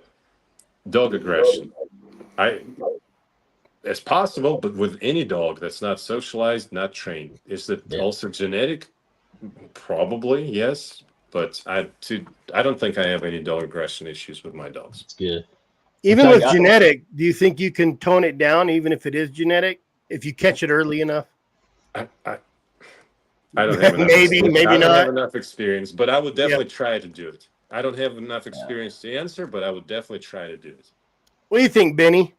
dog aggression, it's possible, but with any dog that's not socialized, not trained. Is it also genetic? Probably, yes. But I don't think I have any dog aggression issues with my dogs. It's good. Even with genetic, do you think you can tone it down, even if it is genetic, if you catch it early enough? I don't have enough maybe not. I don't have enough experience, but I would definitely try to do it. I don't have enough experience to answer, but I would definitely try to do it. What do you think, Benny?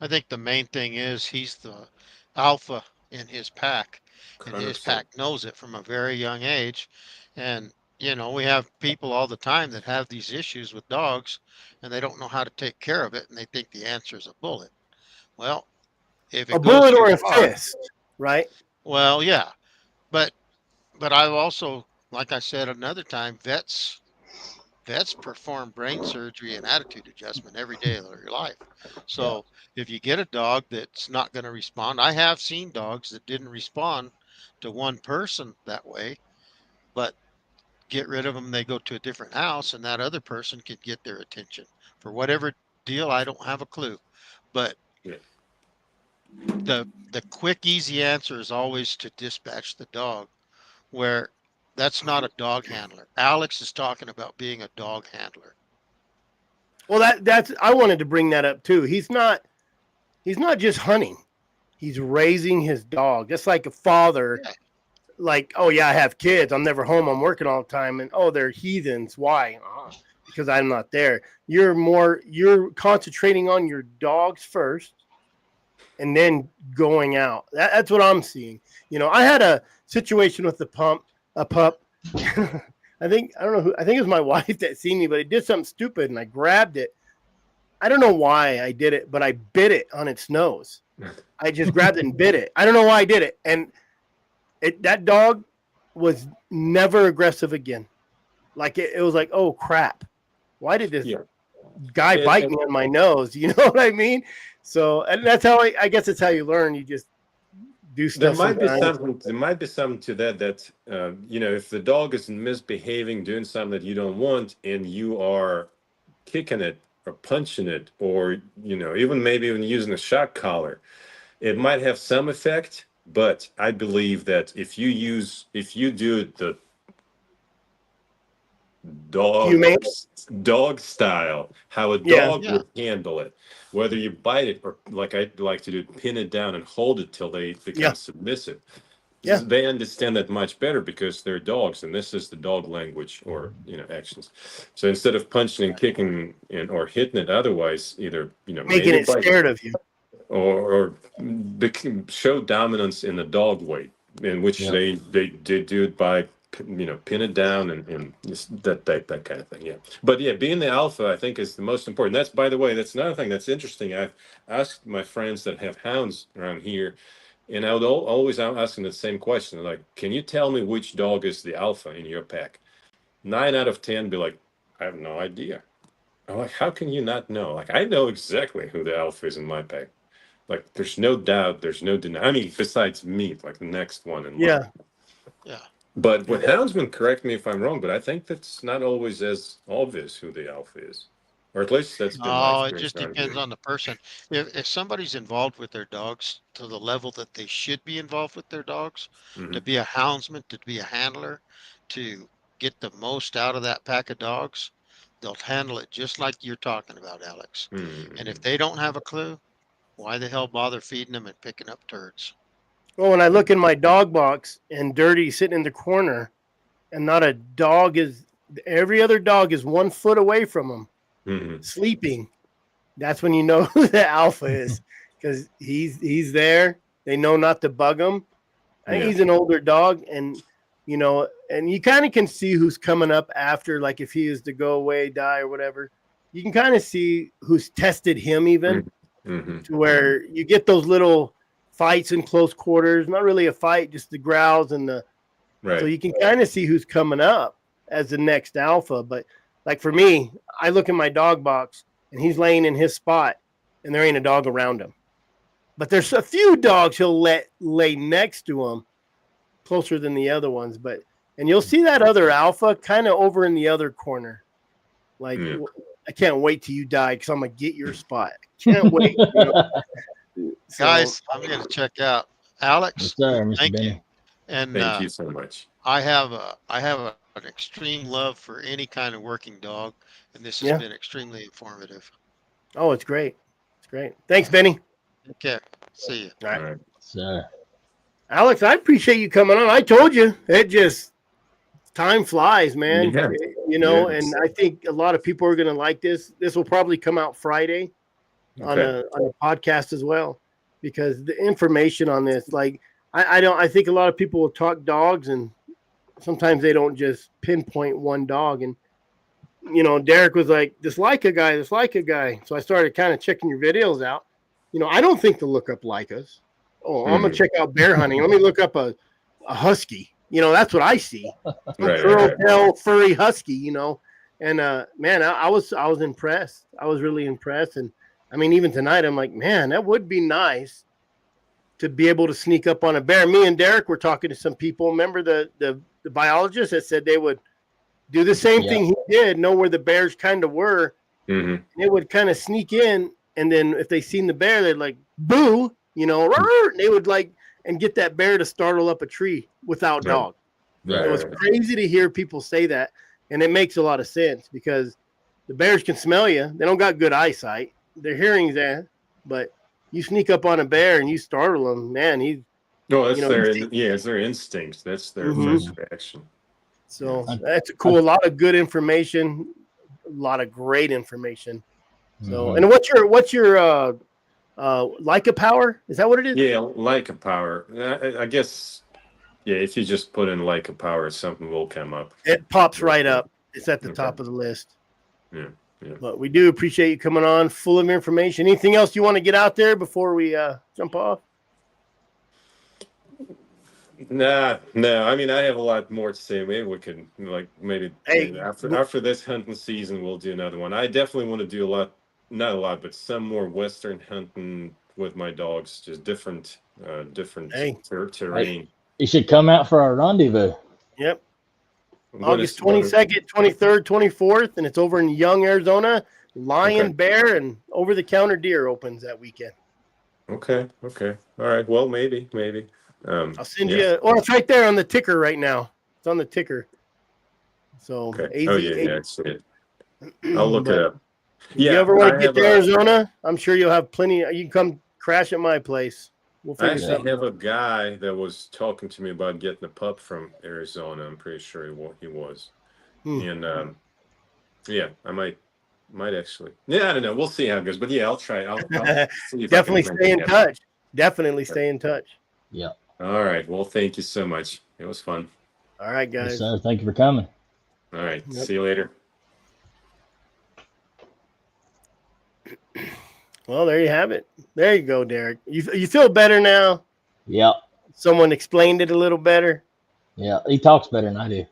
I think the main thing is he's the alpha in his pack, and 100%. his pack knows it from a very young age. And we have people all the time that have these issues with dogs, and they don't know how to take care of it, and they think the answer is a bullet. Well, if it A goes bullet too or a far, fist, right? well, yeah, but I've also, like I said another time, vets perform brain surgery and attitude adjustment every day of their life. So if you get a dog that's not going to respond, I have seen dogs that didn't respond to one person that way, but get rid of them, they go to a different house, and that other person can get their attention for whatever deal. I don't have a clue, but the quick, easy answer is always to dispatch the dog, where that's not a dog handler. Alex is talking about being a dog handler. Well, that's I wanted to bring that up too. He's not just hunting. He's raising his dog. Just like a father, like, oh yeah, I have kids. I'm never home. I'm working all the time. And oh, they're heathens. Why? Because I'm not there. You're concentrating on your dogs first and then going out. That's what I'm seeing. I had a situation with a pup. I think it was my wife that seen me, but it did something stupid and I grabbed it. I don't know why I did it, but I bit it on its nose. I just grabbed it and bit it. I don't know why I did it. And that dog was never aggressive again. Like it was like, oh crap. Why did this guy bite me on my nose? You know what I mean? So, and that's how I guess it's how you learn. You just do stuff. There might be something to that, if the dog is misbehaving, doing something that you don't want, and you are kicking it or punching it, or, even maybe even using a shock collar, it might have some effect. But I believe that if you do the dog style, how a dog would handle it, whether you bite it or, like I like to do, pin it down and hold it till they become submissive. They understand that much better because they're dogs, and this is the dog language, or actions. So instead of punching and kicking or hitting it otherwise, either making it scared of you, or show dominance in the dog way, in which they do it by pin it down and just that kind of thing. But being the alpha, I think, is the most important. That's, by the way, that's another thing that's interesting. I've asked my friends that have hounds around here, and I would always ask them the same question, like, can you tell me which dog is the alpha in your pack? 9 out of 10 be like, I have no idea. I'm like, how can you not know? Like, I know exactly who the alpha is in my pack. Like, there's no doubt, there's no denial. I mean, besides me, like the next one in line. Yeah. But with houndsmen, correct me if I'm wrong, but I think that's not always as obvious who the alpha is. Or at least that's been my Oh, it experience. just depends on the person. If somebody's involved with their dogs to the level that they should be involved with their dogs, Mm-hmm. to be a houndsman, to be a handler, to get the most out of that pack of dogs, they'll handle it just like you're talking about, Alex. And if Mm-hmm. they don't have a clue, why the hell bother feeding them and picking up turds? Well, when I look in my dog box and Dirty's sitting in the corner, and not a dog is, every other dog is 1 foot away from him, Mm-hmm. sleeping. That's when you know who the alpha is, because he's there. They know not to bug him. I think he's an older dog, and and you kind of can see who's coming up after, like if he is to go away, die, or whatever. You can kind of see who's tested him, even Mm-hmm. to where you get those little fights in close quarters. Not really a fight, just the growls and the. Right. So you can kind of see who's coming up as the next alpha. But like for me, I look in my dog box and he's laying in his spot, and there ain't a dog around him. But there's a few dogs he'll let lay next to him, closer than the other ones. And you'll see that other alpha kind of over in the other corner. Like, I can't wait till you die because I'm gonna get your spot. Can't wait. Guys, I'm gonna check out. Alex, Yes, sir, Mr. thank Benny. you. And Thank you so much. I have an extreme love for any kind of working dog, and this has been extremely informative. Oh, it's great. It's great. Thanks, Benny. Take care. See you. All right. Sir. Alex, I appreciate you coming on. I told you, time flies, man. Yeah. And I think a lot of people are going to like this. This will probably come out Friday on a podcast as well, because the information on this, like, I think a lot of people will talk dogs, and sometimes they don't just pinpoint one dog. And, Derek was like, this Laika guy. So I started kind of checking your videos out. I don't think to look up Laikas. Oh, I'm going to check out bear hunting. Let me look up a husky. That's what I see. Curl-tail, furry husky, And man, I was impressed. I was really impressed. And I mean, even tonight, I'm like, man, that would be nice to be able to sneak up on a bear. Me and Derek were talking to some people. Remember the biologist that said they would do the same thing he did, know where the bears kind of were. Mm-hmm. They would kind of sneak in, and then if they seen the bear, they'd like, boo, and they would and get that bear to startle up a tree without dog. It was crazy to hear people say that, and it makes a lot of sense because the bears can smell you. They don't got good eyesight. Their hearing's there, but you sneak up on a bear and you startle them, man. It's their instincts. That's their first reaction. So that's cool. A lot of good information, a lot of great information. So, and what's your Laika power? Is that what it is? Yeah, Laika power. I guess. Yeah, if you just put in Laika power, something will come up. It pops right up. It's at the top of the list. Yeah. But we do appreciate you coming on, full of information. Anything else you want to get out there before we jump off? No. I mean, I have a lot more to say. Maybe we can, after this hunting season, we'll do another one. I definitely want to do not a lot, but some more Western hunting with my dogs, just different terrain. You should come out for our rendezvous. Yep. August 22nd, 23rd, 24th, and it's over in Young, Arizona. Lion, bear, and over-the-counter deer opens that weekend. Okay. All right. Well, maybe. I'll send you. It's right there on the ticker right now. It's on the ticker. So, it's it. I'll look it up. If you ever want to get to Arizona, I'm sure you'll have plenty. You can come crash at my place. We'll I actually have a guy that was talking to me about getting a pup from Arizona. I'm pretty sure he was. And I might actually. Yeah, I don't know. We'll see how it goes. But yeah, I'll try. I'll see if definitely stay in touch. Definitely stay in touch. Yeah. All right. Well, thank you so much. It was fun. All right, guys. Yes, sir. Thank you for coming. All right. See you later. Well, there you have it. There you go, Derek. You feel better now? Yeah. Someone explained it a little better? Yeah. He talks better than I do.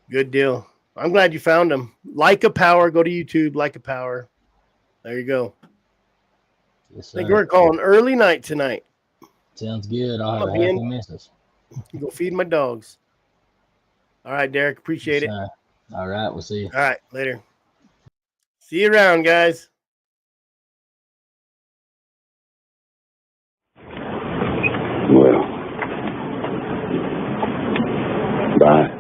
Good deal. I'm glad you found him. Laika Power. Go to YouTube. Laika Power. There you go. Yes, I think sir. we're calling early night tonight. Sounds good. I'll have I'll a be happy in. missus. Go feed my dogs. All right, Derek. Appreciate Yes, it. sir. All right. We'll see you. All right. Later. See you around, guys. Well, bye.